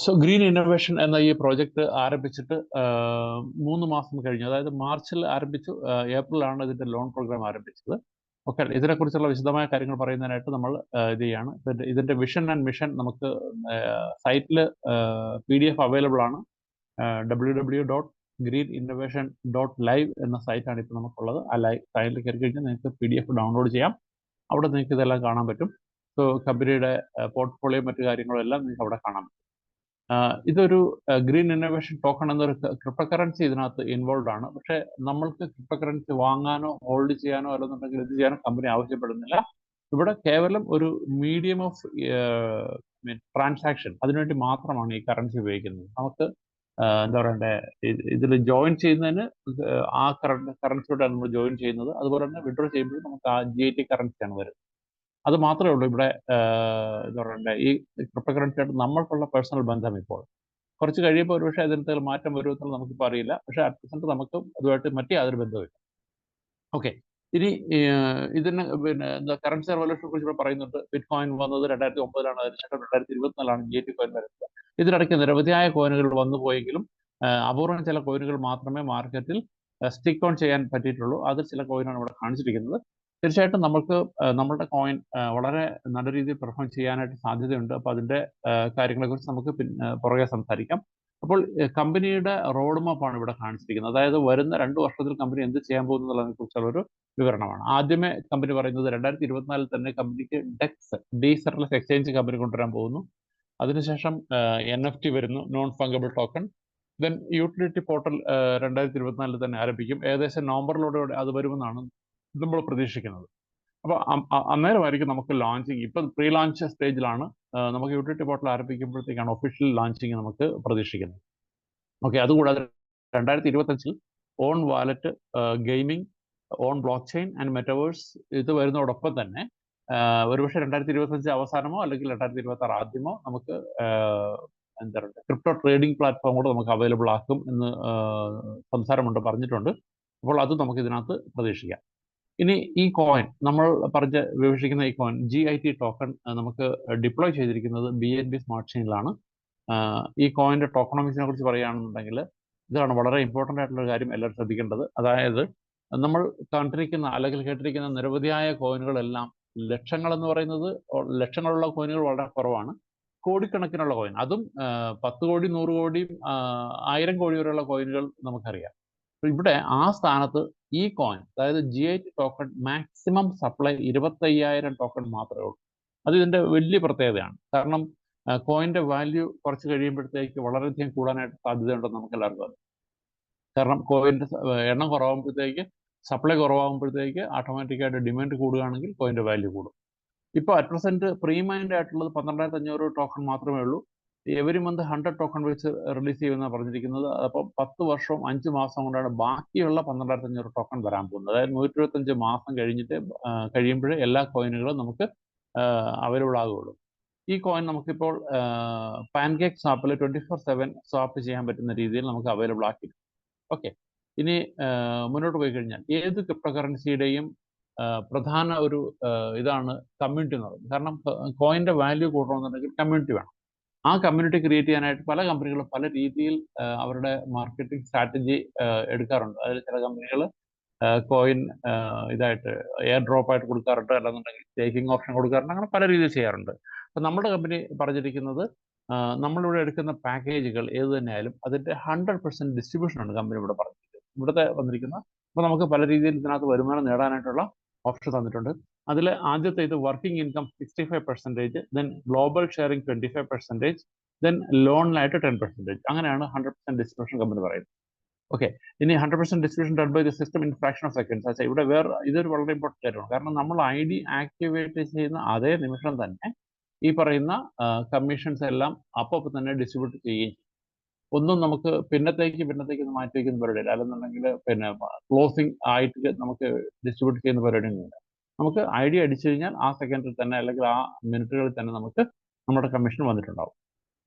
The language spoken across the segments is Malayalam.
സോ ഗ്രീൻ ഇന്നോവേഷൻ എന്ന ഈ പ്രോജക്റ്റ് ആരംഭിച്ചിട്ട് 3 മാസം കഴിഞ്ഞു. അതായത് മാർച്ചിൽ ആരംഭിച്ചു. ഏപ്രിലാണ് ഇതിന്റെ ലോൺ പ്രോഗ്രാം ആരംഭിച്ചത്. ഓക്കെ, ഇതിനെക്കുറിച്ചുള്ള വിശദമായ കാര്യങ്ങൾ പറയുന്നതിനായിട്ട് നമ്മൾ ഇത് ചെയ്യാണ്. ഇതിന്റെ വിഷൻ ആൻഡ് മിഷൻ നമുക്ക് സൈറ്റിൽ PDF അവൈലബിൾ ആണ്. www.greeninnovation.live എന്ന സൈറ്റാണ് ഇപ്പോൾ നമുക്കുള്ളത്. ആ സൈറ്റിൽ കയറി കഴിഞ്ഞാൽ നിങ്ങൾക്ക് PDF ഡൗൺലോഡ് ചെയ്യാം. അവിടെ നിങ്ങൾക്ക് ഇതെല്ലാം കാണാൻ പറ്റും. സോ കമ്പനിയുടെ പോർട്ട്ഫോളിയോ മറ്റു കാര്യങ്ങളും എല്ലാം നിങ്ങൾക്ക് അവിടെ കാണാൻ പറ്റും. ഇതൊരു ഗ്രീൻ ഇന്നോവേഷൻ ടോക്കൺ എന്നൊരു ക്രിപ്റ്റോ കറൻസി ഇതിനകത്ത് ഇൻവോൾവ് ആണ്. പക്ഷേ നമ്മൾക്ക് ക്രിപ്റ്റോ കറൻസി വാങ്ങാനോ ഹോൾഡ് ചെയ്യാനോ അല്ലെന്നുണ്ടെങ്കിൽ ഇത് ചെയ്യാനോ കമ്പനി ആവശ്യപ്പെടുന്നില്ല. ഇവിടെ കേവലം ഒരു മീഡിയം ഓഫ് ട്രാൻസാക്ഷൻ അതിനുവേണ്ടി മാത്രമാണ് ഈ കറൻസി ഉപയോഗിക്കുന്നത്. നമുക്ക് എന്താ പറയണ്ടേ, ഇതിൽ ജോയിൻ ചെയ്യുന്നതിന് ആ കറൻസിയോടാണ് നമ്മൾ ജോയിൻ ചെയ്യുന്നത്. അതുപോലെ തന്നെ വിഡ്രോ ചെയ്യുമ്പോൾ നമുക്ക് ആ GIT കറൻസിയാണ് വരുന്നത്. അത് മാത്രമേ ഉള്ളൂ ഇവിടെ എന്താ പറയണ്ടേ, ഈ ക്രിപ്റ്റോ കറൻസിയായിട്ട് നമ്മൾക്കുള്ള പേഴ്സണൽ ബന്ധം. ഇപ്പോൾ കുറച്ച് കഴിയുമ്പോൾ ഒരുപക്ഷെ അതിനകത്ത് മാറ്റം വരുമെന്നുള്ളത് നമുക്കിപ്പോൾ അറിയില്ല. പക്ഷേ അറ്റ് പ്രസന്റ് നമുക്ക് അതുമായിട്ട് മറ്റേ യാതൊരു ബന്ധമില്ല. ഓക്കെ, ഇനി ഇതിന് പിന്നെ എന്താ കറൻസി റെവല്യൂഷനെ കുറിച്ച് ഇവിടെ പറയുന്നുണ്ട്. ബിറ്റ് കോയിൻ വന്നത് 2009 അതിനുശേഷം 2024 GIT കോയിൻ വരുന്നത്. ഇതിനിടയ്ക്ക് നിരവധിയായ കോയിനുകൾ വന്നു പോയെങ്കിലും അപൂർവം ചില കോയിനുകൾ മാത്രമേ മാർക്കറ്റിൽ സ്റ്റിക്ക് ഓൺ ചെയ്യാൻ പറ്റിയിട്ടുള്ളൂ. അതിൽ ചില കോയിനാണ് ഇവിടെ കാണിച്ചിരിക്കുന്നത്. തീർച്ചയായിട്ടും നമുക്ക് നമ്മുടെ കോയിൻ വളരെ നല്ല രീതിയിൽ പെർഫോം ചെയ്യാനായിട്ട് സാധ്യതയുണ്ട്. അപ്പോൾ അതിന്റെ കാര്യങ്ങളെക്കുറിച്ച് നമുക്ക് പുറകെ സംസാരിക്കാം. അപ്പോൾ കമ്പനിയുടെ റോഡ് മാപ്പാണ് ഇവിടെ കാണിച്ചിരിക്കുന്നത്. അതായത് വരുന്ന 2 വർഷത്തിൽ കമ്പനി എന്ത് ചെയ്യാൻ പോകുന്നതിനെ കുറിച്ചുള്ള ഒരു വിവരണമാണ്. ആദ്യമേ കമ്പനി പറയുന്നത് 2024 തന്നെ കമ്പനിക്ക് ഡെക്സ് ഡീസെൻട്രലൈസ് എക്സ്ചേഞ്ച് കമ്പനി കൊണ്ടുവരാൻ പോകുന്നു. അതിനുശേഷം NFT വരുന്നു, non fungible token. Then utility portal 2024 തന്നെ ആരംഭിക്കും. ഏകദേശം നവംബറിലൂടെ അത് വരുമെന്നാണ് നമ്മൾ പ്രതീക്ഷിക്കുന്നത്. അപ്പോൾ അന്നേരമായിരിക്കും നമുക്ക് ലോഞ്ചിങ്. ഇപ്പം പ്രീ ലോഞ്ച് സ്റ്റേജിലാണ്. നമുക്ക് യൂട്ടിലിറ്റി പോർട്ടൽ ആരംഭിക്കുമ്പോഴത്തേക്കാണ് ഒഫീഷ്യൽ ലോഞ്ചിങ് നമുക്ക് പ്രതീക്ഷിക്കുന്നത്. ഓക്കെ, അതുകൂടാതെ 2025 on wallet, gaming, on blockchain and metaverse ഇത് വരുന്നതോടൊപ്പം തന്നെ ഒരുപക്ഷെ 2025 അവസാനമോ അല്ലെങ്കിൽ 2026 ആദ്യമോ നമുക്ക് എന്താ പറയുക, ക്രിപ്റ്റോ ട്രേഡിംഗ് പ്ലാറ്റ്ഫോം കൂടെ നമുക്ക് അവൈലബിൾ ആക്കും എന്ന് സംസാരമുണ്ട്, പറഞ്ഞിട്ടുണ്ട്. അപ്പോൾ അത് നമുക്ക് ഇതിനകത്ത് പ്രതീക്ഷിക്കാം. ഇനി ഈ കോയിൻ നമ്മൾ വിവക്ഷിക്കുന്ന ഈ കോയിൻ GIT ടോക്കൺ നമുക്ക് ഡിപ്ലോയ് ചെയ്തിരിക്കുന്നത് BNB സ്മാർട്ട് ചെയിനിലാണ്. ഈ കോയിന്റെ ടോക്കണോമിക്സിനെ കുറിച്ച് പറയുകയാണെന്നുണ്ടെങ്കിൽ ഇതാണ് വളരെ ഇമ്പോർട്ടൻ്റ് ആയിട്ടുള്ള കാര്യം എല്ലാവരും ശ്രദ്ധിക്കേണ്ടത്. അതായത് നമ്മൾ കണ്ടിരിക്കുന്ന അല്ലെങ്കിൽ കേട്ടിരിക്കുന്ന നിരവധിയായ കോയിനുകളെല്ലാം ലക്ഷങ്ങൾ എന്ന് പറയുന്നത്, ലക്ഷങ്ങളുള്ള കോയിനുകൾ വളരെ കുറവാണ്. കോടിക്കണക്കിനുള്ള കോയിൻ, അതും 10 കോടി 100 കോടി 1000 കോടി വരെയുള്ള കോയിനുകൾ നമുക്കറിയാം. ഇവിടെ ആ സ്ഥാനത്ത് ഈ കോയിൻ, അതായത് GIT token maximum supply 25,000 token മാത്രമേ ഉള്ളൂ. അത് ഇതിന്റെ വലിയ പ്രത്യേകതയാണ്. കാരണം കോയിന്റെ വാല്യൂ കുറച്ച് കഴിയുമ്പോഴത്തേക്ക് വളരെയധികം കൂടാനായിട്ട് സാധ്യതയുണ്ടെന്ന് നമുക്ക് എല്ലാവർക്കും അറിയാം. കാരണം കോയിന്റെ എണ്ണം കുറവാകുമ്പോഴത്തേക്ക്, സപ്ലൈ കുറവാകുമ്പോഴത്തേക്ക് ഓട്ടോമാറ്റിക്കായിട്ട് ഡിമാൻഡ് കൂടുകയാണെങ്കിൽ കോയിന്റെ വാല്യൂ കൂടും. ഇപ്പോൾ അറ്റ് പ്രസന്റ് പ്രീമൈൻഡ് ആയിട്ടുള്ളത് 12,500 ടോക്കൺ മാത്രമേ ഉള്ളൂ. എവരി മന്ത് 100 ടോക്കൺ വെച്ച് റിലീസ് ചെയ്യുമെന്നാണ് പറഞ്ഞിരിക്കുന്നത്. അപ്പോൾ 10 വർഷവും 5 മാസം കൊണ്ടാണ് ബാക്കിയുള്ള 12,500 ടോക്കൺ വരാൻ പോകുന്നത്. അതായത് 125 മാസം കഴിയുമ്പോഴേ എല്ലാ കോയിനുകളും നമുക്ക് അവൈലബിൾ ആകുകയുള്ളൂ. ഈ കോയിൻ നമുക്കിപ്പോൾ പാൻകേക്ക് സ്വാപ്പിൽ 24/7 സ്വാപ്പ് ചെയ്യാൻ പറ്റുന്ന രീതിയിൽ നമുക്ക് അവൈലബിൾ ആക്കിയിട്ടുണ്ട്. ഓക്കെ, ഇനി മുന്നോട്ട് പോയി കഴിഞ്ഞാൽ ഏത് ക്രിപ്റ്റോ കറൻസിയുടെയും പ്രധാന ഒരു ഇതാണ് കമ്മ്യൂണിറ്റി എന്ന് പറയുന്നത്. കാരണം കോയിന്റെ വാല്യൂ കൂട്ടണമെന്നുണ്ടെങ്കിൽ കമ്മ്യൂണിറ്റി വേണം. ആ കമ്മ്യൂണിറ്റി ക്രിയേറ്റ് ചെയ്യാനായിട്ട് പല കമ്പനികളും പല രീതിയിൽ അവരുടെ മാർക്കറ്റിംഗ് സ്ട്രാറ്റജി എടുക്കാറുണ്ട്. അതിൽ ചില കമ്പനികൾ കോയിൻ ഇതായിട്ട് എയർ ഡ്രോപ്പ് ആയിട്ട് കൊടുക്കാറുണ്ട്, അല്ലെന്നുണ്ടെങ്കിൽ സ്റ്റേക്കിംഗ് ഓപ്ഷൻ കൊടുക്കാറുണ്ട്. അങ്ങനെ പല രീതിയിൽ ചെയ്യാറുണ്ട്. അപ്പം നമ്മുടെ കമ്പനി പറഞ്ഞിരിക്കുന്നത് നമ്മളിവിടെ എടുക്കുന്ന പാക്കേജുകൾ ഏത് തന്നെയായാലും അതിന്റെ 100% ഡിസ്ട്രിബ്യൂഷനാണ് കമ്പനി ഇവിടെ പറഞ്ഞിരിക്കുന്നത്. ഇവിടുത്തെ വന്നിരിക്കുന്നത്. അപ്പോൾ നമുക്ക് പല രീതിയിൽ ഇതിനകത്ത് വരുമാനം നേടാനായിട്ടുള്ള ഓപ്ഷൻ തന്നിട്ടുണ്ട്. അതിൽ ആദ്യത്തെ ഇത് working income 65%, then global sharing 25%, then ലോണിലായിട്ട് 10%. അങ്ങനെയാണ് 100% ഡിസ്ട്രിബ്യൂഷൻ കമ്പനി പറയുന്നത്. ഓക്കെ, ഇനി 100% distribution done by the system in fraction of seconds. പക്ഷേ ഇവിടെ ഇതൊരു വളരെ ഇമ്പോർട്ടൻ്റ് കാര്യമാണ്. കാരണം നമ്മൾ ID ആക്ടിവേറ്റ് ചെയ്യുന്ന അതേ നിമിഷം തന്നെ ഈ പറയുന്ന കമ്മീഷൻസ് എല്ലാം അപ്പോൾ തന്നെ ഡിസ്ട്രിബ്യൂട്ട് ചെയ്യുകയും ചെയ്യും. ഒന്നും നമുക്ക് പിന്നത്തേക്ക് ഒന്നും മാറ്റി വയ്ക്കുന്ന പരിപാടിയില്ല. അല്ലെന്നുണ്ടെങ്കിൽ പിന്നെ ക്ലോസിംഗ് ആയിട്ട് നമുക്ക് ഡിസ്ട്രിബ്യൂട്ട് ചെയ്യുന്ന പരിപാടിയൊന്നുമില്ല. നമുക്ക് ID അടിച്ചു കഴിഞ്ഞാൽ ആ സെക്കൻഡിൽ തന്നെ അല്ലെങ്കിൽ ആ മിനിറ്റുകളിൽ തന്നെ നമുക്ക് നമ്മുടെ കമ്മീഷൻ വന്നിട്ടുണ്ടാവും.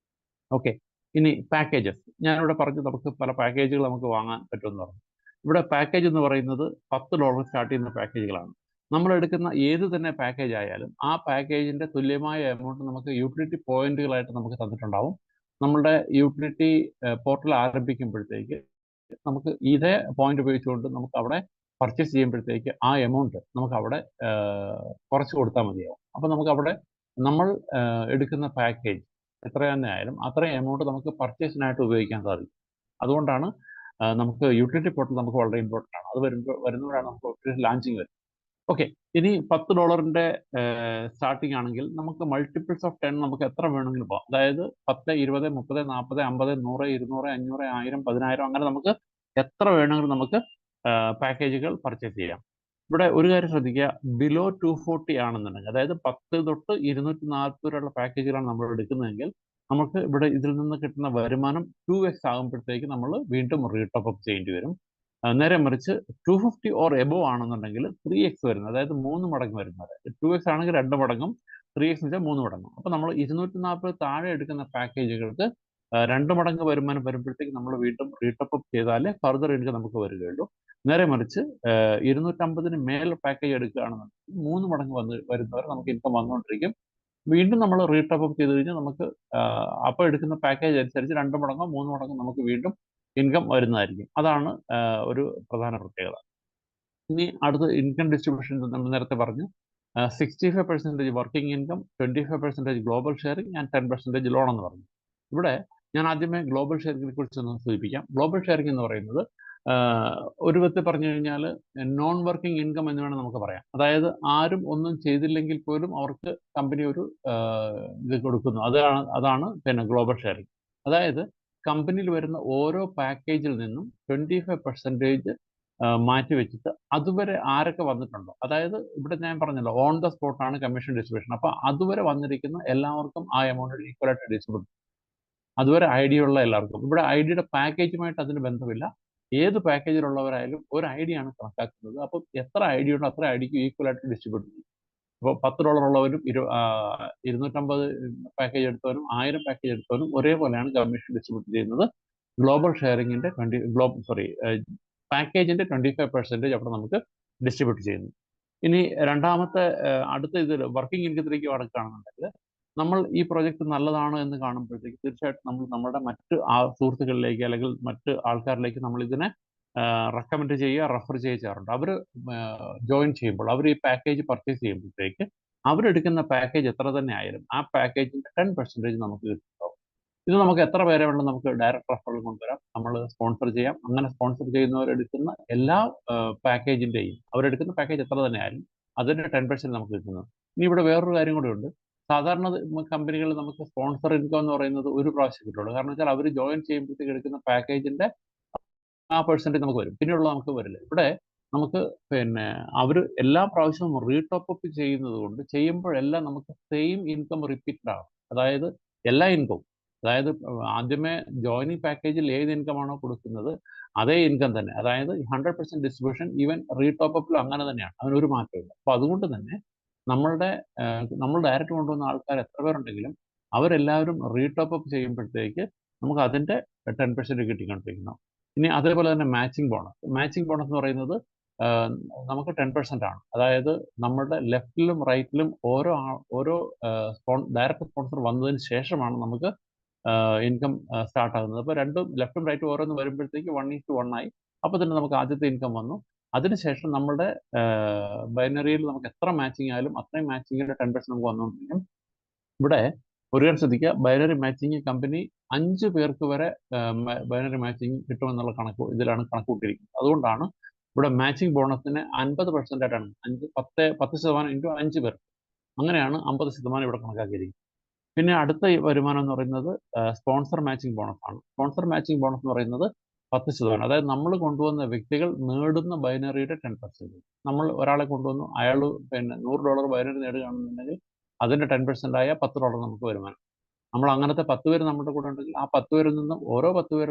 ഓക്കെ, ഇനി പാക്കേജസ്. ഞാനിവിടെ പറഞ്ഞു നമുക്ക് പല പാക്കേജുകൾ നമുക്ക് വാങ്ങാൻ പറ്റുമെന്ന് പറഞ്ഞു. ഇവിടെ പാക്കേജ് എന്ന് പറയുന്നത് $10 സ്റ്റാർട്ട് ചെയ്യുന്ന പാക്കേജുകളാണ്. നമ്മൾ എടുക്കുന്ന ഏത് തന്നെ പാക്കേജ് ആയാലും ആ പാക്കേജിന്റെ തുല്യമായ എമൗണ്ട് നമുക്ക് യൂട്ടിലിറ്റി പോയിന്റുകളായിട്ട് നമുക്ക് തന്നിട്ടുണ്ടാവും. നമ്മളുടെ യൂട്ടിലിറ്റി പോർട്ടൽ ആരംഭിക്കുമ്പോഴത്തേക്ക് നമുക്ക് ഇതേ പോയിന്റ് ഉപയോഗിച്ചുകൊണ്ട് നമുക്ക് അവിടെ പർച്ചേസ് ചെയ്യുമ്പോഴത്തേക്ക് ആ എമൗണ്ട് നമുക്ക് അവിടെ കുറച്ച് കൊടുത്താൽ മതിയാവും. അപ്പോൾ നമുക്ക് അവിടെ നമ്മൾ എടുക്കുന്ന പാക്കേജ് എത്ര തന്നെ ആയാലും അത്രയും എമൗണ്ട് നമുക്ക് പർച്ചേസിനായിട്ട് ഉപയോഗിക്കാൻ സാധിക്കും. അതുകൊണ്ടാണ് നമുക്ക് യൂട്ടിലിറ്റി പോർട്ടൽ നമുക്ക് വളരെ ഇമ്പോർട്ടൻ്റ് ആണ്. അത് വരുമ്പോഴാണ് നമുക്ക് ലാഞ്ചിങ് വരുന്നത്. ഓക്കെ, ഇനി $10 സ്റ്റാർട്ടിംഗ് ആണെങ്കിൽ നമുക്ക് മൾട്ടിപ്പിൾസ് ഓഫ് 10 നമുക്ക് എത്ര വേണമെങ്കിലും പോകാം. അതായത് 10, 20, 30, 40, 50, 100, 200, 500, 1000, 10,000 അങ്ങനെ നമുക്ക് എത്ര വേണമെങ്കിലും നമുക്ക് പാക്കേജുകൾ പർച്ചേസ് ചെയ്യാം. ഇവിടെ ഒരു കാര്യം ശ്രദ്ധിക്കുക, ബിലോ 240 ആണെന്നുണ്ടെങ്കിൽ, അതായത് 10 തൊട്ട് 240 വരെയുള്ള പാക്കേജുകളാണ് നമ്മൾ എടുക്കുന്നതെങ്കിൽ നമുക്ക് ഇവിടെ ഇതിൽ നിന്ന് കിട്ടുന്ന വരുമാനം 2x ആകുമ്പോഴത്തേക്ക് നമ്മൾ വീണ്ടും റീടോപ്പ് അപ്പ് ചെയ്യേണ്ടി വരും. നേരെ മറിച്ച് 250 ഓർ എബോ ആണെന്നുണ്ടെങ്കിൽ 3x വരുന്നത്, അതായത് 3 മടങ്ങ് വരുന്നത്. 2x ആണെങ്കിൽ 2 മടങ്ങും, 3x എന്ന് വെച്ചാൽ 3 മടങ്ങും. അപ്പോൾ നമ്മൾ 240 താഴെ എടുക്കുന്ന പാക്കേജുകൾക്ക് 2 മടങ്ങ് വരുമാനം വരുമ്പോഴത്തേക്ക് നമ്മൾ വീണ്ടും റീടോപ്പ് അപ്പ് ചെയ്താലേ ഫർദർ ഇൻകം നമുക്ക് വരികയുള്ളൂ. നേരെ മറിച്ച് 250 മേൽ പാക്കേജ് എടുക്കുകയാണെന്നുണ്ടെങ്കിൽ 3 മടങ്ങ് വരുന്നവരെ നമുക്ക് ഇൻകം വന്നുകൊണ്ടിരിക്കും. വീണ്ടും നമ്മൾ റീടോപ്പ് അപ്പ് ചെയ്ത് കഴിഞ്ഞാൽ നമുക്ക് അപ്പോൾ എടുക്കുന്ന പാക്കേജ് അനുസരിച്ച് 2 മടങ്ങോ 3 മടങ്ങോ നമുക്ക് വീണ്ടും ഇൻകം വരുന്നതായിരിക്കും. അതാണ് ഒരു പ്രധാന പ്രത്യേകത. ഇനി അടുത്ത ഇൻകം ഡിസ്ട്രിബ്യൂഷൻ നമ്മൾ നേരത്തെ പറഞ്ഞു, 65% working income, 25% global sharing and 10% loan എന്ന് പറഞ്ഞു. ഇവിടെ ഞാൻ ആദ്യമേ ഗ്ലോബൽ ഷെയറിങ്ങിനെ കുറിച്ചൊന്ന് സൂചിപ്പിക്കാം. ഗ്ലോബൽ ഷെയറിംഗ് എന്ന് പറയുന്നത് ഒരു വിധത്തിൽ പറഞ്ഞു കഴിഞ്ഞാൽ നോൺ വർക്കിംഗ് ഇൻകം എന്ന് വേണം നമുക്ക് പറയാം. അതായത് ആരും ഒന്നും ചെയ്തില്ലെങ്കിൽ പോലും അവർക്ക് കമ്പനി ഒരു ഇത് കൊടുക്കുന്നു. അതാണ് പിന്നെ ഗ്ലോബൽ ഷെയറിംഗ്. അതായത് കമ്പനിയിൽ വരുന്ന ഓരോ പാക്കേജിൽ നിന്നും 25% മാറ്റി വെച്ചിട്ട് അതുവരെ ആരൊക്കെ വന്നിട്ടുണ്ടോ, അതായത് ഇവിടെ ഞാൻ പറഞ്ഞല്ലോ ഓൺ ദ സ്പോട്ടാണ് കമ്മീഷൻ ഡിസ്ട്രിബ്യൂഷൻ. അപ്പോൾ അതുവരെ വന്നിരിക്കുന്ന എല്ലാവർക്കും ആ എമൗണ്ട് ഈക്വലായിട്ട് ഡിസ്ട്രിബ്യൂട്ട്, അതുവരെ ഐ ഡി ഉള്ള എല്ലാവർക്കും. ഇവിടെ ഐ ഡിയുടെ പാക്കേജുമായിട്ട് അതിന് ബന്ധമില്ല. ഏത് പാക്കേജിലുള്ളവരായാലും ഒരു ഐ ഡിയാണ് കണക്കാക്കുന്നത്. അപ്പോൾ എത്ര ഐ ഡി ഉണ്ടോ അത്ര ഐ ഡിക്ക് ഈക്വലായിട്ട് ഡിസ്ട്രിബ്യൂട്ട് ചെയ്യും. അപ്പോൾ $10 ഉള്ളവരും 250 പാക്കേജ് എടുത്തവരും 1000 പാക്കേജ് എടുത്തവരും ഒരേപോലെയാണ് കമ്മീഷൻ ഡിസ്ട്രിബ്യൂട്ട് ചെയ്യുന്നത്. ഗ്ലോബൽ ഷെയറിങ്ങിന്റെ പാക്കേജിന്റെ 25% അവിടെ നമുക്ക് ഡിസ്ട്രിബ്യൂട്ട് ചെയ്യുന്നു. ഇനി രണ്ടാമത്തെ അടുത്ത ഇതിൽ വർക്കിംഗ് ഇൻകത്തിലേക്ക് കടക്കുകയാണെന്നുണ്ടെങ്കിൽ, നമ്മൾ ഈ പ്രോജക്റ്റ് നല്ലതാണ് എന്ന് കാണുമ്പോഴത്തേക്ക് തീർച്ചയായിട്ടും നമ്മൾ നമ്മുടെ മറ്റ് സുഹൃത്തുക്കളിലേക്ക് അല്ലെങ്കിൽ മറ്റ് ആൾക്കാരിലേക്ക് നമ്മൾ ഇതിനെ റെക്കമെൻഡ് ചെയ്യുക, റെഫർ ചെയ്യാറുണ്ട്. അവർ ജോയിൻ ചെയ്യുമ്പോൾ, അവർ ഈ പാക്കേജ് പർച്ചേസ് ചെയ്യുമ്പോഴത്തേക്ക് അവരെടുക്കുന്ന പാക്കേജ് എത്ര തന്നെ ആയാലും ആ പാക്കേജിന്റെ 10% നമുക്ക് കിട്ടും. ഇത് നമുക്ക് എത്ര പേരെ വേണം നമുക്ക് ഡയറക്റ്റ് റെഫറൽ കൊണ്ടുവരാം, നമ്മൾ സ്പോൺസർ ചെയ്യാം. അങ്ങനെ സ്പോൺസർ ചെയ്യുന്നവരെടുക്കുന്ന എല്ലാ പാക്കേജിന്റെയും, അവരെടുക്കുന്ന പാക്കേജ് എത്ര തന്നെ ആയാലും അതിന്റെ 10% നമുക്ക് കിട്ടുന്നത്. ഇനി ഇവിടെ വേറൊരു കാര്യം കൂടെ ഉണ്ട്. സാധാരണ കമ്പനികൾ നമുക്ക് സ്പോൺസർ ഇൻകം എന്ന് പറയുന്നത് ഒരു പ്രാവശ്യം കിട്ടുള്ളൂ. കാരണം വെച്ചാൽ അവർ ജോയിൻ ചെയ്യുമ്പോഴത്തേക്ക് എടുക്കുന്ന പാക്കേജിന്റെ ആ പെർസെൻറ്റേജ് നമുക്ക് വരും, പിന്നെയുള്ള നമുക്ക് വരില്ല. ഇവിടെ നമുക്ക് പിന്നെ അവർ എല്ലാ പ്രാവശ്യവും റീടോപ്പ് അപ്പ് ചെയ്യുന്നത് കൊണ്ട് ചെയ്യുമ്പോഴെല്ലാം നമുക്ക് സെയിം ഇൻകം റിപ്പീറ്റഡ് ആകും. അതായത് എല്ലാ ഇൻകവും, അതായത് ആദ്യമേ ജോയിനിങ് പാക്കേജിൽ ഏത് ഇൻകം ആണോ കൊടുക്കുന്നത് അതേ ഇൻകം തന്നെ, അതായത് 100% ഡിസ്ട്രിബ്യൂഷൻ ഈവൻ റീടോപ്പ് അപ്പിലും അങ്ങനെ തന്നെയാണ്, അതിനൊരു മാറ്റമില്ല. അപ്പോൾ അതുകൊണ്ട് തന്നെ നമ്മൾ ഡയറക്റ്റ് കൊണ്ടുവന്ന ആൾക്കാർ എത്ര പേരുണ്ടെങ്കിലും അവരെല്ലാവരും റീടോപ്പ് അപ്പ് ചെയ്യുമ്പോഴത്തേക്ക് നമുക്ക് അതിൻ്റെ 10% കിട്ടിക്കൊണ്ടിരിക്കുന്നു. ഇനി അതേപോലെ തന്നെ മാച്ചിങ് ബോണസ് എന്ന് പറയുന്നത് നമുക്ക് 10% ആണ്. അതായത് നമ്മുടെ ലെഫ്റ്റിലും റൈറ്റിലും ഓരോ ഡയറക്റ്റ് സ്പോൺസർ വന്നതിന് ശേഷമാണ് നമുക്ക് ഇൻകം സ്റ്റാർട്ട് ആകുന്നത്. അപ്പോൾ രണ്ടും ലെഫ്റ്റും റൈറ്റും ഓരോന്ന് വരുമ്പോഴത്തേക്ക് 1:1 ആയി. അപ്പോൾ തന്നെ നമുക്ക് ആദ്യത്തെ ഇൻകം വന്നു. അതിനുശേഷം നമ്മുടെ ബൈനറിയിൽ നമുക്ക് എത്ര മാച്ചിങ് ആയാലും അത്രയും മാച്ചിങ്ങിന്റെ 10% നമുക്ക് വന്നുകൊണ്ടിരിക്കും. ഇവിടെ ഒരു കാര്യം ശ്രദ്ധിക്കുക, ബൈനറി മാച്ചിങ് കമ്പനി 5 പേർക്ക് വരെ ബൈനറി മാച്ചിങ് കിട്ടുമെന്നുള്ള ഇതിലാണ് കണക്ക് കൂട്ടിയിരിക്കുന്നത്. അതുകൊണ്ടാണ് ഇവിടെ മാച്ചിങ് ബോണസിന് 50% ആയിട്ടാണ് 10% ഇൻറ്റു 5 പേർ, അങ്ങനെയാണ് 50% ഇവിടെ കണക്കാക്കിയിരിക്കുന്നത്. പിന്നെ അടുത്ത വരുമാനം എന്ന് പറയുന്നത് സ്പോൺസർ മാച്ചിങ് ബോണസ് ആണ്. സ്പോൺസർ മാച്ചിങ് ബോണസ് എന്ന് പറയുന്നത് 10%. അതായത് നമ്മൾ കൊണ്ടുവന്ന വ്യക്തികൾ നേടുന്ന ബൈനറിയുടെ 10%. നമ്മൾ ഒരാളെ കൊണ്ടുവന്നു, അയാൾ പിന്നെ $100 ബൈനറി നേടുകയാണെന്നുണ്ടെങ്കിൽ അതിന്റെ 10% ആയ $10 നമുക്ക് വരുമാനം. നമ്മൾ അങ്ങനത്തെ 10 പേര് നമ്മുടെ കൂടെ ഉണ്ടെങ്കിൽ ആ 10 പേരിൽ നിന്നും ഓരോ വ്യക്തിയിൽ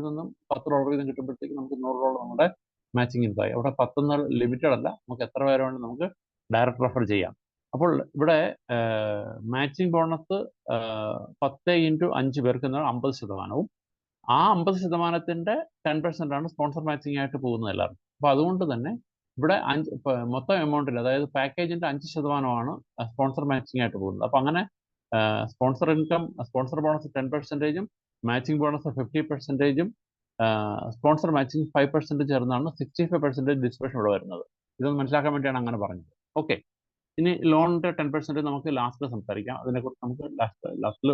നിന്നും $10 വീതം കിട്ടുമ്പോഴത്തേക്ക് നമുക്ക് $100 നമ്മുടെ മാച്ചിങ് ഇൻകം ആയി. അവിടെ 10 ലിമിറ്റഡ് അല്ല, നമുക്ക് എത്ര പേരെ വേണം നമുക്ക് ഡയറക്റ്റ് റെഫർ ചെയ്യാം. അപ്പോൾ ഇവിടെ മാച്ചിങ് ബോണസ് 10x5 പേർക്ക് 50%, ആ 50%ത്തിന്റെ 10% ആണ് സ്പോൺസർ മാച്ചിങ് ആയിട്ട് പോകുന്നത് എല്ലാവർക്കും. അപ്പോൾ അതുകൊണ്ട് തന്നെ ഇവിടെ മൊത്തം എമൗണ്ടിൽ, അതായത് പാക്കേജിന്റെ 5% സ്പോൺസർ മാച്ചിങ് ആയിട്ട് പോകുന്നത്. അപ്പോൾ അങ്ങനെ sponsor income, sponsor bonus 10%, matching bonus 50%, sponsor matching 5% ചേർന്നാണ് 65% ഡിസ്ട്രിബ്യൂഷൻ ഇവിടെ വരുന്നത്. ഇതൊന്ന് മനസ്സിലാക്കാൻ വേണ്ടിയാണ് അങ്ങനെ പറഞ്ഞത്. ഓക്കെ, ഇനി ലോണിന്റെ 10% നമുക്ക് ലാസ്റ്റ് സംസാരിക്കാം. അതിനെക്കുറിച്ച് നമുക്ക് ലാസ്റ്റിൽ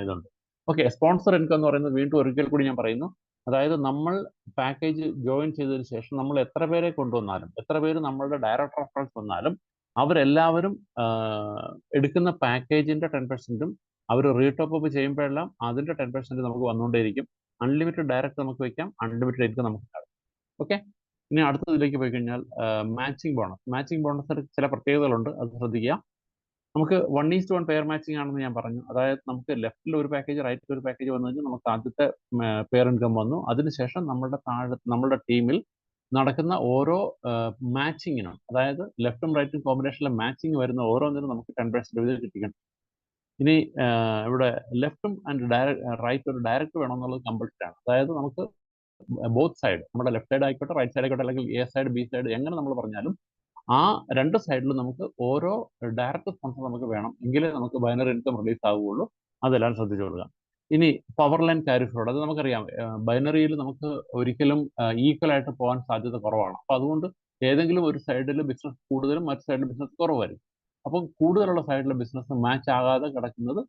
ഇതുണ്ട്. ഓക്കെ, സ്പോൺസർ ഇൻകം എന്ന് പറയുന്നത് വീണ്ടും ഒരിക്കൽ കൂടി ഞാൻ പറയുന്നു, അതായത് നമ്മൾ പാക്കേജ് ജോയിൻ ചെയ്തതിന് ശേഷം നമ്മൾ എത്ര പേരെ കൊണ്ടുവന്നാലും, എത്ര പേര് നമ്മളുടെ ഡയറക്റ്റ് റെഫറൻസ് വന്നാലും, അവരെല്ലാവരും എടുക്കുന്ന പാക്കേജിന്റെ 10%ഉം അവർ റീടോപ്പ് അപ്പ് ചെയ്യുമ്പോഴെല്ലാം അതിന്റെ 10% നമുക്ക് വന്നുകൊണ്ടേയിരിക്കും. അൺലിമിറ്റഡ് ഡയറക്റ്റ് നമുക്ക് വയ്ക്കാം, അൺലിമിറ്റഡ് ഇൻകം നമുക്ക് കാണാം. ഓക്കെ, ഇനി അടുത്തതിലേക്ക് പോയി കഴിഞ്ഞാൽ മാച്ചിങ് ബോണസ്. മാച്ചിങ് ബോണസിന് ചില പ്രത്യേകതകളുണ്ട്, അത് ശ്രദ്ധിക്കുക. നമുക്ക് 1:1 പെയർ മാച്ചിങ് ആണെന്ന് ഞാൻ പറഞ്ഞു. അതായത് നമുക്ക് ലെഫ്റ്റിൽ ഒരു പാക്കേജ്, റൈറ്റിൽ ഒരു പാക്കേജ് വന്നു കഴിഞ്ഞാൽ നമുക്ക് ആദ്യത്തെ പെയർ ഇൻകം വന്നു. അതിനുശേഷം നമ്മളുടെ ടീമിൽ നടക്കുന്ന ഓരോ മാച്ചിങ്ങിനും, അതായത് ലെഫ്റ്റും റൈറ്റും കോമ്പിനേഷനിലെ മാച്ചിങ് വരുന്ന ഓരോന്നിനും നമുക്ക് 10% വീതം കിട്ടിക്കണം. ഇനി ഇവിടെ ലെഫ്റ്റും ആൻഡ് റൈറ്റ് ഒരു ഡയറക്റ്റ് വേണമെന്നുള്ളത് കമ്പൾസറി ആണ്. അതായത് നമുക്ക് ബോത്ത് സൈഡ്, നമ്മുടെ ലെഫ്റ്റ് സൈഡ് ആയിക്കോട്ടെ റൈറ്റ് സൈഡ് ആയിക്കോട്ടെ, അല്ലെങ്കിൽ എ സൈഡ് ബി സൈഡ്, എങ്ങനെ നമ്മൾ പറഞ്ഞാലും ആ രണ്ട് സൈഡിലും നമുക്ക് ഓരോ ഡയറക്റ്റ് സ്പോൺസർ നമുക്ക് വേണം, എങ്കിലേ നമുക്ക് ബൈനറി ഇൻകം റിലീസ് ആവുകയുള്ളൂ. അതെല്ലാം ശ്രദ്ധിച്ചു കൊടുക്കുക. ഇനി പവർ ലൈൻ ക്യാരി ഫോർവേഡ്, അത് നമുക്കറിയാം, ബൈനറിയിൽ നമുക്ക് ഒരിക്കലും ഈക്വൽ ആയിട്ട് പോകാൻ സാധ്യത കുറവാണ്. അപ്പോൾ അതുകൊണ്ട് ഏതെങ്കിലും ഒരു സൈഡിൽ ബിസിനസ് കൂടുതലും മറ്റു സൈഡിൽ ബിസിനസ് കുറവായിരിക്കും. അപ്പം കൂടുതലുള്ള സൈഡിലെ ബിസിനസ് മാച്ച് ആകാതെ കിടക്കുന്നത്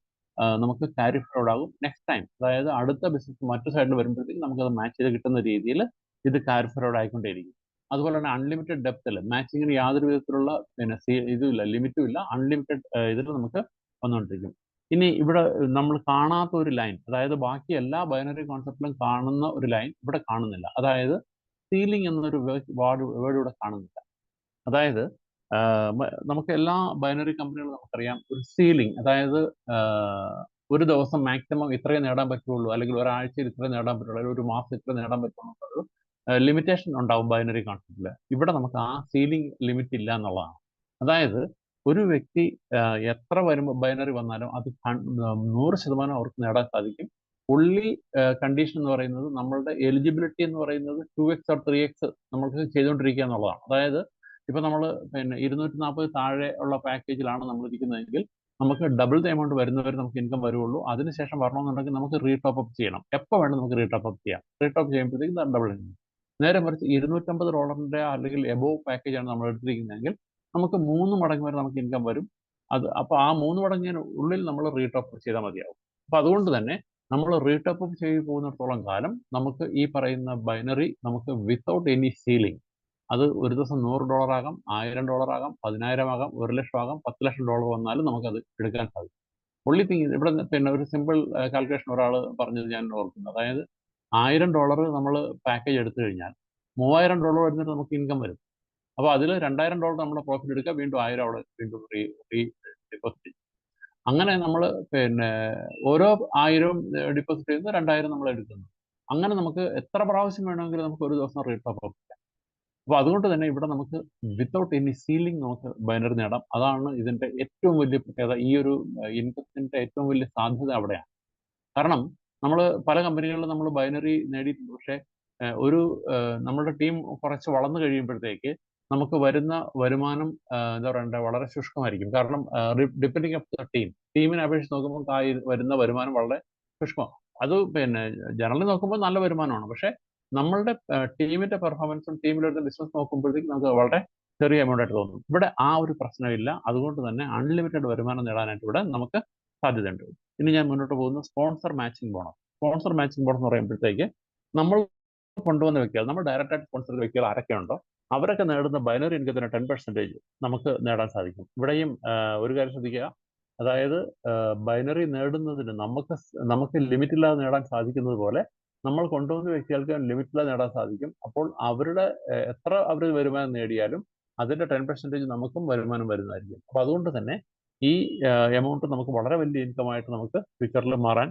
നമുക്ക് ക്യാരി ഫോർവേഡ് ആകും. നെക്സ്റ്റ് ടൈം, അതായത് അടുത്ത ബിസിനസ് മറ്റു സൈഡിൽ വരുമ്പോഴത്തേക്കും നമുക്കത് മാച്ച് ചെയ്ത് കിട്ടുന്ന രീതിയിൽ ഇത് ക്യാരി ഫോർവേഡ് ആയിക്കൊണ്ടേയിരിക്കും. അതുപോലെ തന്നെ അൺലിമിറ്റഡ് ഡെപ്തിൽ മാച്ചിങ്ങിന് യാതൊരു വിധത്തിലുള്ള ഇതുമില്ല, ലിമിറ്റും ഇല്ല, അൺലിമിറ്റഡ് ഇതിൽ നമുക്ക് വന്നുകൊണ്ടിരിക്കും. ഇനി ഇവിടെ നമ്മൾ കാണാത്ത ഒരു ലൈൻ, അതായത് ബാക്കി എല്ലാ ബൈനറി കോൺസെപ്റ്റിലും കാണുന്ന ഒരു ലൈൻ ഇവിടെ കാണുന്നില്ല. അതായത് സീലിംഗ് എന്നൊരു വേർഡ് ഇവിടെ കാണുന്നില്ല. അതായത് നമുക്ക് എല്ലാ ബൈനറി കമ്പനികളും നമുക്കറിയാം ഒരു സീലിംഗ്, അതായത് ഒരു ദിവസം മാക്സിമം ഇത്രയും നേടാൻ പറ്റുള്ളൂ, അല്ലെങ്കിൽ ഒരാഴ്ചയിൽ ഇത്രയും നേടാൻ പറ്റുള്ളൂ, അല്ലെങ്കിൽ ഒരു മാസം ഇത്ര നേടാൻ പറ്റുള്ളൂ, ലിമിറ്റേഷൻ ഉണ്ടാവും ബൈനറി കോൺസെപ്റ്റിൽ. ഇവിടെ നമുക്ക് ആ സീലിംഗ് ലിമിറ്റ് ഇല്ല എന്നുള്ളതാണ്. അതായത് ഒരു വ്യക്തി എത്ര ബൈനറി വന്നാലും അത് 100% അവർക്ക് നേടാൻ സാധിക്കും. ഉള്ളി കണ്ടീഷൻ എന്ന് പറയുന്നത്, നമ്മളുടെ എലിജിബിലിറ്റി എന്ന് പറയുന്നത് 2x or 3x നമുക്ക് ചെയ്തുകൊണ്ടിരിക്കുക എന്നുള്ളതാണ്. അതായത് ഇപ്പൊ നമ്മൾ 240 താഴെ ഉള്ള പാക്കേജിലാണ് നമ്മൾ ഇരിക്കുന്നതെങ്കിൽ നമുക്ക് ഡബിൾ ദ എമൗണ്ട് വരുന്നവരെ നമുക്ക് ഇൻകം വരുള്ളൂ. അതിനുശേഷം വരണമെന്നുണ്ടെങ്കിൽ നമുക്ക് റീടോപ്പ് അപ്പ് ചെയ്യണം. എപ്പോൾ വേണം നമുക്ക് റീടോപ്പ് അപ്പ് ചെയ്യാം. റീടോപ്പ് ചെയ്യുമ്പോഴത്തേക്കും ഡബിൾ ഇൻകം. നേരെ മറിച്ച് $250 അല്ലെങ്കിൽ എബോവ് പാക്കേജാണ് നമ്മൾ എടുത്തിരിക്കുന്നതെങ്കിൽ നമുക്ക് 3 മടങ്ങ് വരെ നമുക്ക് ഇൻകം വരും. അപ്പോൾ ആ 3 മടങ്ങിന് ഉള്ളിൽ നമ്മൾ റീടോപ്പ് ചെയ്താൽ മതിയാവും. അപ്പോൾ അതുകൊണ്ട് തന്നെ നമ്മൾ റീടോപ്പ് ചെയ്ത് പോകുന്നിടത്തോളം കാലം നമുക്ക് ഈ പറയുന്ന ബൈനറി നമുക്ക് വിത്തൗട്ട് എനി സീലിംഗ്, അത് ഒരു ദിവസം $100 ആകാം, $1000 ആകാം, 10,000 ആകാം, 1,00,000 ആകാം, $10,00,000 വന്നാലും നമുക്കത് എടുക്കാൻ സാധിക്കും. ഒള്ളി തിങ് ഇവിടെ ഒരു സിമ്പിൾ കാൽക്കുലേഷൻ ഒരാൾ പറഞ്ഞത് ഞാൻ ഓർക്കുന്നു. അതായത് $1000 നമ്മൾ പാക്കേജ് എടുത്തു കഴിഞ്ഞാൽ $3000 വരുന്നിട്ട് നമുക്ക് ഇൻകം വരും. അപ്പോൾ അതിൽ $2000 നമ്മൾ പ്രോഫിറ്റ് എടുക്കുക, വീണ്ടും 1000 അവിടെ വീണ്ടും ഡിപ്പോസിറ്റ് ചെയ്യും. അങ്ങനെ നമ്മൾ ഓരോ 1000 ഡിപ്പോസിറ്റ് ചെയ്യുന്നത് 2000 നമ്മൾ എടുക്കുന്നു. അങ്ങനെ നമുക്ക് എത്ര പ്രാവശ്യം വേണമെങ്കിലും നമുക്ക് ഒരു ദിവസം റീടോപ്പ് അപ്പ് ചെയ്യാം. അപ്പോൾ അതുകൊണ്ട് തന്നെ ഇവിടെ നമുക്ക് വിത്തൗട്ട് എനി സീലിംഗ് നമുക്ക് ബൈനറി നേടാം. അതാണ് ഇതിന്റെ ഏറ്റവും വലിയ പ്രത്യേകത. ഈ ഒരു ഇൻകത്തിന്റെ ഏറ്റവും വലിയ സാധ്യത അവിടെയാണ്. കാരണം നമ്മൾ പല കമ്പനികളിലും നമ്മൾ ബൈനറി നേടിയിട്ടുണ്ട്, പക്ഷേ ഒരു നമ്മുടെ ടീം കുറച്ച് വളർന്നു കഴിയുമ്പോഴത്തേക്ക് നമുക്ക് വരുന്ന വരുമാനം എന്താ പറയണ്ടേ, വളരെ ശുഷ്കമായിരിക്കും. കാരണം ഡിപ്പെൻഡിങ് ഓഫ് ദ ടീമിനെ അപേക്ഷിച്ച് നോക്കുമ്പോൾ വരുന്ന വരുമാനം വളരെ ശുഷ്കമാണ്. അത് ജനറലി നോക്കുമ്പോൾ നല്ല വരുമാനമാണ്, പക്ഷേ നമ്മളുടെ ടീമിന്റെ പെർഫോമൻസും ടീമിലുള്ള ബിസിനസ് നോക്കുമ്പോഴത്തേക്ക് നമുക്ക് വളരെ ചെറിയ എമൗണ്ട് ആയിട്ട് തോന്നും. ഇവിടെ ആ ഒരു പ്രശ്നമില്ല. അതുകൊണ്ട് തന്നെ അൺലിമിറ്റഡ് വരുമാനം നേടാനായിട്ട് ഇവിടെ നമുക്ക് സാധ്യതയുണ്ട്. ഇനി ഞാൻ മുന്നോട്ട് പോകുന്നു, sponsor matching bonus. Sponsor matching bonus എന്ന് പറയുമ്പോഴത്തേക്ക് നമ്മൾ കൊണ്ടുവന്ന വ്യക്തികൾ, നമ്മൾ ഡയറക്റ്റ് ആയിട്ട് സ്പോൺസർ ചെയ്ത വ്യക്തികൾ ആരൊക്കെ ഉണ്ടോ അവരൊക്കെ നേടുന്ന ബൈനറി ഇൻകത്തിന് 10% നമുക്ക് നേടാൻ സാധിക്കും. ഇവിടെയും ഒരു കാര്യം ശ്രദ്ധിക്കുക, അതായത് ബൈനറി നേടുന്നതിന് നമുക്ക് ലിമിറ്റ് ഇല്ലാതെ നേടാൻ സാധിക്കുന്നത് പോലെ നമ്മൾ കൊണ്ടുവന്ന വ്യക്തികൾക്ക് ലിമിറ്റ് ഇല്ലാതെ നേടാൻ സാധിക്കും. അപ്പോൾ അവരുടെ എത്ര അവർ വരുമാനം നേടിയാലും അതിന്റെ 10% നമുക്കും വരുമാനം വരുന്നതായിരിക്കും. അപ്പൊ അതുകൊണ്ട് തന്നെ ഈ എമൗണ്ട് നമുക്ക് വളരെ വലിയ ഇൻകം ആയിട്ട് നമുക്ക് ഫ്യൂച്ചറിൽ മാറാൻ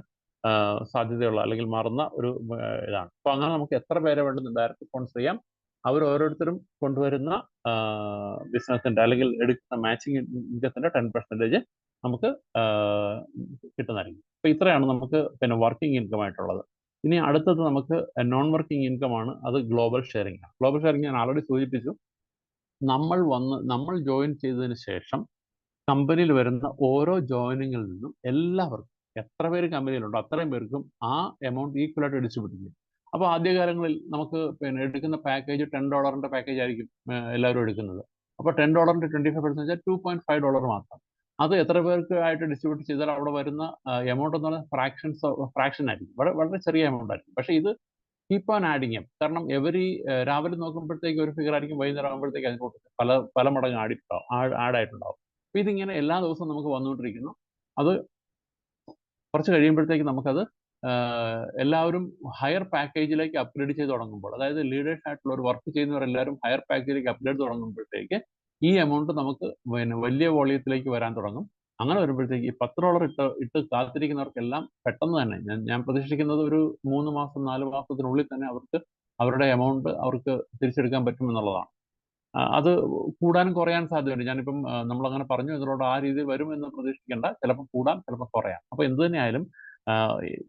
സാധ്യതയുള്ള, അല്ലെങ്കിൽ മാറുന്ന ഒരു ഇതാണ്. അപ്പൊ അങ്ങനെ നമുക്ക് എത്ര പേരെ വേണ്ടുന്ന ഡയറക്റ്റ് സ്പോൺസർ ചെയ്യാം. അവർ ഓരോരുത്തരും കൊണ്ടുവരുന്ന ബിസിനസിന്റെ അല്ലെങ്കിൽ എടുക്കുന്ന മാച്ചിങ് ഇൻകത്തിന്റെ 10% നമുക്ക് കിട്ടുന്നതായിരിക്കും. അപ്പൊ ഇത്രയാണ് നമുക്ക് വർക്കിംഗ് ഇൻകം ആയിട്ടുള്ളത്. ഇനി അടുത്തത് നമുക്ക് നോൺ വർക്കിംഗ് ഇൻകം ആണ്. അത് ഗ്ലോബൽ ഷെയറിംഗ് ആണ്. ഗ്ലോബൽ ഷെയറിംഗ് ഞാൻ ആൾറെഡി സൂചിപ്പിച്ചു. നമ്മൾ ജോയിൻ ചെയ്തതിന് ശേഷം കമ്പനിയിൽ വരുന്ന ഓരോ ജോയിനിങ്ങിൽ നിന്നും എല്ലാവർക്കും എത്ര പേര് കമ്പനിയിലുണ്ടോ അത്രയും പേർക്കും ആ എമൗണ്ട് ഈക്വൽ ആയിട്ട് ഡിസ്ട്രിബ്യൂട്ട് ചെയ്യും. അപ്പോൾ ആദ്യകാലങ്ങളിൽ നമുക്ക് എടുക്കുന്ന പാക്കേജ് $10 പാക്കേജ് ആയിരിക്കും എല്ലാവരും എടുക്കുന്നത്. അപ്പോൾ $10 25% വെച്ചാൽ $2.5 മാത്രം. അത് എത്ര പേർക്ക് ആയിട്ട് ഡിസ്ട്രിബ്യൂട്ട് ചെയ്താൽ അവിടെ വരുന്ന എമൗണ്ട് എന്ന് പറഞ്ഞാൽ ഫ്രാക്ഷൻ ആയിരിക്കും, വളരെ ചെറിയ എമൗണ്ട് ആയിരിക്കും. പക്ഷേ ഇത് കീപ്പ് ഓൺ ആഡിങ് അപ്പ്. കാരണം രാവിലെ നോക്കുമ്പോഴത്തേക്ക് ഒരു ഫിഗർ ആയിരിക്കും, വൈകുന്നേരം ആകുമ്പോഴത്തേക്ക് അതിനോട്ട് പല മടങ്ങ് ആഡ് ആയിട്ടുണ്ടാവും. അപ്പൊ ഇതിങ്ങനെ എല്ലാ ദിവസവും നമുക്ക് വന്നുകൊണ്ടിരിക്കുന്നു. അത് കുറച്ച് കഴിയുമ്പോഴത്തേക്ക് നമുക്കത് എല്ലാവരും ഹയർ പാക്കേജിലേക്ക് അപ്ഗ്രേഡ് ചെയ്ത് തുടങ്ങുമ്പോൾ, അതായത് ലീഡേഴ്സ് ആയിട്ടുള്ള ഒരു വർക്ക് ചെയ്യുന്നവരെല്ലാവരും ഹയർ പാക്കേജിലേക്ക് അപ്ഗ്രേഡ് തുടങ്ങുമ്പോഴത്തേക്ക് ഈ എമൗണ്ട് നമുക്ക് വലിയ വോളിയത്തിലേക്ക് വരാൻ തുടങ്ങും. അങ്ങനെ വരുമ്പോഴത്തേക്ക് ഈ $10 ഇട്ട് കാത്തിരിക്കുന്നവർക്കെല്ലാം പെട്ടെന്ന് തന്നെ ഞാൻ പ്രതീക്ഷിക്കുന്നത് ഒരു 3 മാസം 4 മാസത്തിനുള്ളിൽ തന്നെ അവർക്ക് അവരുടെ എമൗണ്ട് അവർക്ക് തിരിച്ചെടുക്കാൻ പറ്റുമെന്നുള്ളതാണ്. അത് കൂടാനും കുറയാൻ സാധ്യതയുണ്ട്. ഞാനിപ്പം നമ്മളങ്ങനെ പറഞ്ഞു ഇതിനോട് ആ രീതിയിൽ വരുമെന്ന് പ്രതീക്ഷിക്കേണ്ട. ചിലപ്പോൾ കൂടാം, ചിലപ്പോൾ കുറയാം. അപ്പോൾ എന്ത് തന്നെയായാലും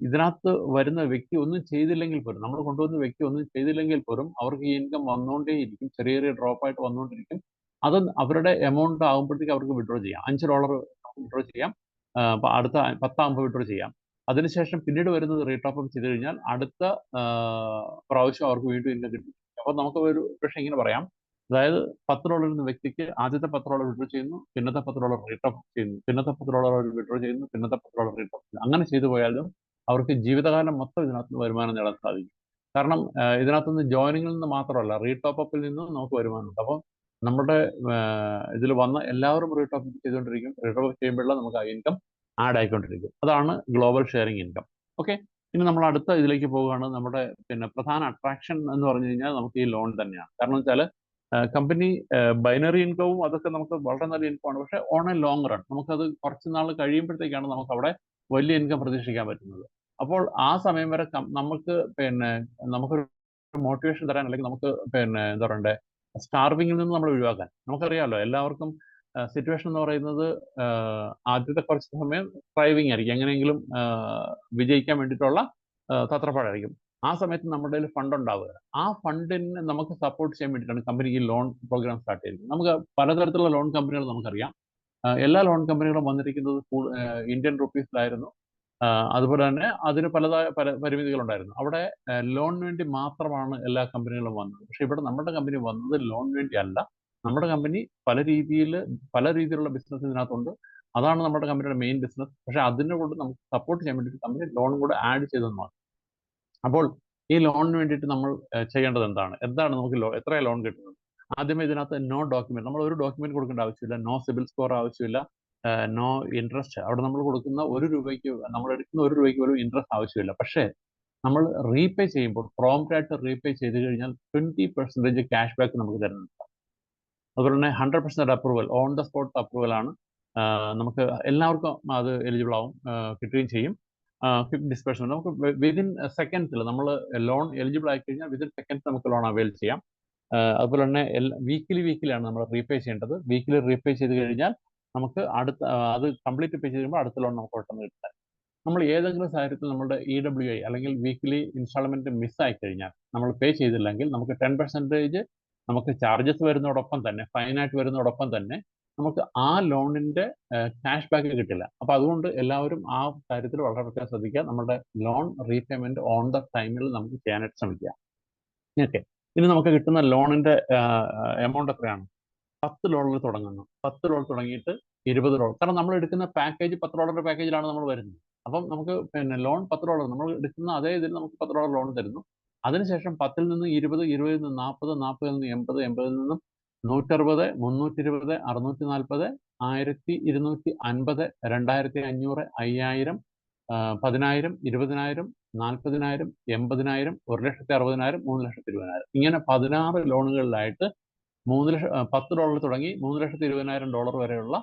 ഇതിനകത്ത് വരുന്ന വ്യക്തി ഒന്നും ചെയ്തില്ലെങ്കിൽ പോലും, നമ്മൾ കൊണ്ടുവന്ന വ്യക്തി ഒന്നും ചെയ്തില്ലെങ്കിൽ പോലും അവർക്ക് ഈ ഇൻകം വന്നുകൊണ്ടേയിരിക്കും. ചെറിയ ചെറിയ ഡ്രോപ്പായിട്ട് വന്നുകൊണ്ടിരിക്കും. അത് അവരുടെ എമൗണ്ട് ആകുമ്പോഴത്തേക്ക് അവർക്ക് വിഡ്രോ ചെയ്യാം. $5 വിഡ്രോ ചെയ്യാം, അടുത്ത 10 ആകുമ്പോൾ വിഡ്രോ ചെയ്യാം. അതിനുശേഷം പിന്നീട് വരുന്നത് റീടോപ്പ് അപ്പ് ചെയ്ത് കഴിഞ്ഞാൽ അടുത്ത പ്രാവശ്യം അവർക്ക് വീണ്ടും ഇൻകം കിട്ടും. അപ്പോൾ നമുക്ക് പക്ഷേ ഇങ്ങനെ പറയാം, അതായത് $10 എന്ന വ്യക്തിക്ക് ആദ്യത്തെ $10 വിഡ്രോ ചെയ്യുന്നു, പിന്നത്തെ $10 റീടോപ്പ് ചെയ്യുന്നു, പിന്നത്തെ $10 വിഡ്രോ ചെയ്യുന്നു, പിന്നത്തെ $10 റീടോപ്പ് ചെയ്യുന്നു. അങ്ങനെ ചെയ്തു പോയാലും അവർക്ക് ജീവിതകാലം മൊത്തം ഇതിനകത്ത് വരുമാനം നേടാൻ സാധിക്കും. കാരണം ഇതിനകത്തുനിന്ന് ജോയിനിങ്ങിൽ നിന്ന് മാത്രമല്ല, റീടോപ്പ് അപ്പിൽ നിന്നും നമുക്ക് വരുമാനമുണ്ട്. അപ്പം നമ്മുടെ ഇതിൽ വന്ന എല്ലാവരും റീടോപ്പ് ചെയ്തുകൊണ്ടിരിക്കും. റീടോപ്പ് ചെയ്യുമ്പോഴുള്ള നമുക്ക് ആ ഇൻകം ആഡ് ആയിക്കൊണ്ടിരിക്കും. അതാണ് ഗ്ലോബൽ ഷെയറിംഗ് ഇൻകം. ഓക്കെ, ഇനി നമ്മൾ അടുത്ത ഇതിലേക്ക് പോവുകയാണ്. നമ്മുടെ പ്രധാന അട്രാക്ഷൻ എന്ന് പറഞ്ഞു കഴിഞ്ഞാൽ നമുക്ക് ഈ ലോൺ തന്നെയാണ്. കാരണം വെച്ചാൽ കമ്പനി ബൈനറി ഇൻകവും അതൊക്കെ നമുക്ക് വളരെ നല്ല ഇൻകമാണ്. പക്ഷേ ഓൺ എ ലോങ് റൺ നമുക്കത് കുറച്ച് നാൾ കഴിയുമ്പോഴത്തേക്കാണ് നമുക്ക് അവിടെ വലിയ ഇൻകം പ്രതീക്ഷിക്കാൻ പറ്റുന്നത്. അപ്പോൾ ആ സമയം വരെ നമുക്ക് നമുക്കൊരു മോട്ടിവേഷൻ തരാൻ, അല്ലെങ്കിൽ നമുക്ക് എന്താ പറയണ്ടേ, സ്റ്റാർവിങ്ങിൽ നിന്ന് നമ്മൾ ഒഴിവാക്കാൻ. നമുക്കറിയാമല്ലോ എല്ലാവർക്കും സിറ്റുവേഷൻ എന്ന് പറയുന്നത് ആദ്യത്തെ കുറച്ച് സമയം ഡ്രൈവിംഗ് ആയിരിക്കും, എങ്ങനെയെങ്കിലും വിജയിക്കാൻ വേണ്ടിയിട്ടുള്ള തത്രപ്പാടായിരിക്കും. ആ സമയത്ത് നമ്മുടെ കയ്യിൽ ഫണ്ട് ഉണ്ടാവുക. ആ ഫണ്ടിന് നമുക്ക് സപ്പോർട്ട് ചെയ്യാൻ വേണ്ടിയിട്ടാണ് കമ്പനി ഈ ലോൺ പ്രോഗ്രാം സ്റ്റാർട്ട് ചെയ്തിരിക്കുന്നത്. നമുക്ക് പലതരത്തിലുള്ള ലോൺ കമ്പനികൾ നമുക്കറിയാം. എല്ലാ ലോൺ കമ്പനികളും വന്നിരിക്കുന്നത് ഇന്ത്യൻ റുപ്പീസിലായിരുന്നു. അതുപോലെ തന്നെ അതിന് പല പരിമിതികളുണ്ടായിരുന്നു. അവിടെ ലോണിന് വേണ്ടി മാത്രമാണ് എല്ലാ കമ്പനികളും വന്നത്. പക്ഷെ ഇവിടെ നമ്മുടെ കമ്പനി വന്നത് ലോണിന് വേണ്ടി അല്ല. നമ്മുടെ കമ്പനി പല രീതിയിലുള്ള ബിസിനസ് ഇതിനകത്തുണ്ട്. അതാണ് നമ്മുടെ കമ്പനിയുടെ മെയിൻ ബിസിനസ്. പക്ഷെ അതിനെ കൊണ്ട് നമുക്ക് സപ്പോർട്ട് ചെയ്യാൻ വേണ്ടിയിട്ട് കമ്പനി ലോണും കൂടെ ആഡ് ചെയ്തെന്നാണ്. അപ്പോൾ ഈ ലോണിന് വേണ്ടിയിട്ട് നമ്മൾ ചെയ്യേണ്ടത് എന്താണ് നമുക്ക് എത്രയാണ് ലോൺ കിട്ടുന്നത്? ആദ്യമേ ഇതിനകത്ത് നോ ഡോക്യുമെന്റ്, നമ്മൾ ഒരു ഡോക്യുമെന്റ് കൊടുക്കേണ്ട ആവശ്യമില്ല. നോ സിബിൽ സ്കോർ ആവശ്യമില്ല, നോ ഇൻട്രസ്റ്റ്. അവിടെ നമ്മൾ കൊടുക്കുന്ന നമ്മൾ എടുക്കുന്ന $1 പോലും ഇൻട്രസ്റ്റ് ആവശ്യമില്ല. പക്ഷേ നമ്മൾ റീപേ ചെയ്യുമ്പോൾ പ്രോംപ്റ്റ് ആയിട്ട് റീപേ ചെയ്ത് കഴിഞ്ഞാൽ 20% ക്യാഷ് ബാക്ക് നമുക്ക് തരുന്നുണ്ട്. അതുപോലെ തന്നെ 100% approval, on the spot approval ആണ്. നമുക്ക് എല്ലാവർക്കും അത് എലിജിബിൾ ആവും, കിട്ടുകയും ചെയ്യും. ക്വിക്ക് ഡിസ്പേഴ്സ്മെന്റ് നമുക്ക് വിതിൻ സെക്കൻഡ്സിൽ നമ്മൾ ലോൺ എലിജിബിൾ ആയി കഴിഞ്ഞാൽ വിതിൻ സെക്കൻഡ്സ് നമുക്ക് ലോൺ അവൈൽ ചെയ്യാം. അതുപോലെ തന്നെ വീക്കിലിയാണ് നമ്മൾ റീപേ ചെയ്യേണ്ടത്. വീക്കിലി റീപേ ചെയ്ത് കഴിഞ്ഞാൽ നമുക്ക് അത് കംപ്ലീറ്റ് പേ ചെയ്യുമ്പോൾ അടുത്ത ലോൺ നമുക്ക് പെട്ടെന്ന് കിട്ടാൻ. നമ്മൾ ഏതെങ്കിലും സാഹചര്യത്തിൽ നമ്മുടെ EWI അല്ലെങ്കിൽ വീക്കിലി ഇൻസ്റ്റാൾമെന്റ് മിസ്സായി കഴിഞ്ഞാൽ, നമ്മൾ പേ ചെയ്തില്ലെങ്കിൽ നമുക്ക് 10% നമുക്ക് ചാർജസ് വരുന്നതോടൊപ്പം തന്നെ, ഫൈനായിട്ട് വരുന്നതോടൊപ്പം തന്നെ നമുക്ക് ആ ലോണിന്റെ ക്യാഷ് ബാക്ക് കിട്ടില്ല. അപ്പൊ അതുകൊണ്ട് എല്ലാവരും ആ കാര്യത്തിൽ വളരെ പ്രത്യേകം ശ്രദ്ധിക്കുക. നമ്മുടെ ലോൺ റീപേയ്മെന്റ് ഓൺ ദ ടൈമിൽ നമുക്ക് ചെയ്യാനായിട്ട് ശ്രമിക്കുക. ഓക്കെ, ഇനി നമുക്ക് കിട്ടുന്ന ലോണിന്റെ എമൗണ്ട് എത്രയാണ്? 10 ഡോളറിൽ തുടങ്ങുന്നു. 10 ഡോളർ തുടങ്ങിയിട്ട് $20. കാരണം നമ്മൾ എടുക്കുന്ന പാക്കേജ് $10 പാക്കേജിലാണ് നമ്മൾ വരുന്നത്. അപ്പം നമുക്ക് ലോൺ $10, നമ്മൾ എടുക്കുന്ന അതേ ഇതിൽ നമുക്ക് $10 ലോൺ തരുന്നു. അതിനുശേഷം 10-ൽ നിന്ന് 20, 20-ൽ നിന്ന് 40, 40-ൽ നിന്ന് 80, 80-ൽ നിന്നും 160, 320, 640, 1250, 2500, 5000, 10,000, 20,000, 40,000, 80,000, 1,60,000, 3,20,000. ഇങ്ങനെ 16 ലോണുകളിലായിട്ട് $10 തുടങ്ങി $3,20,000 വരെയുള്ള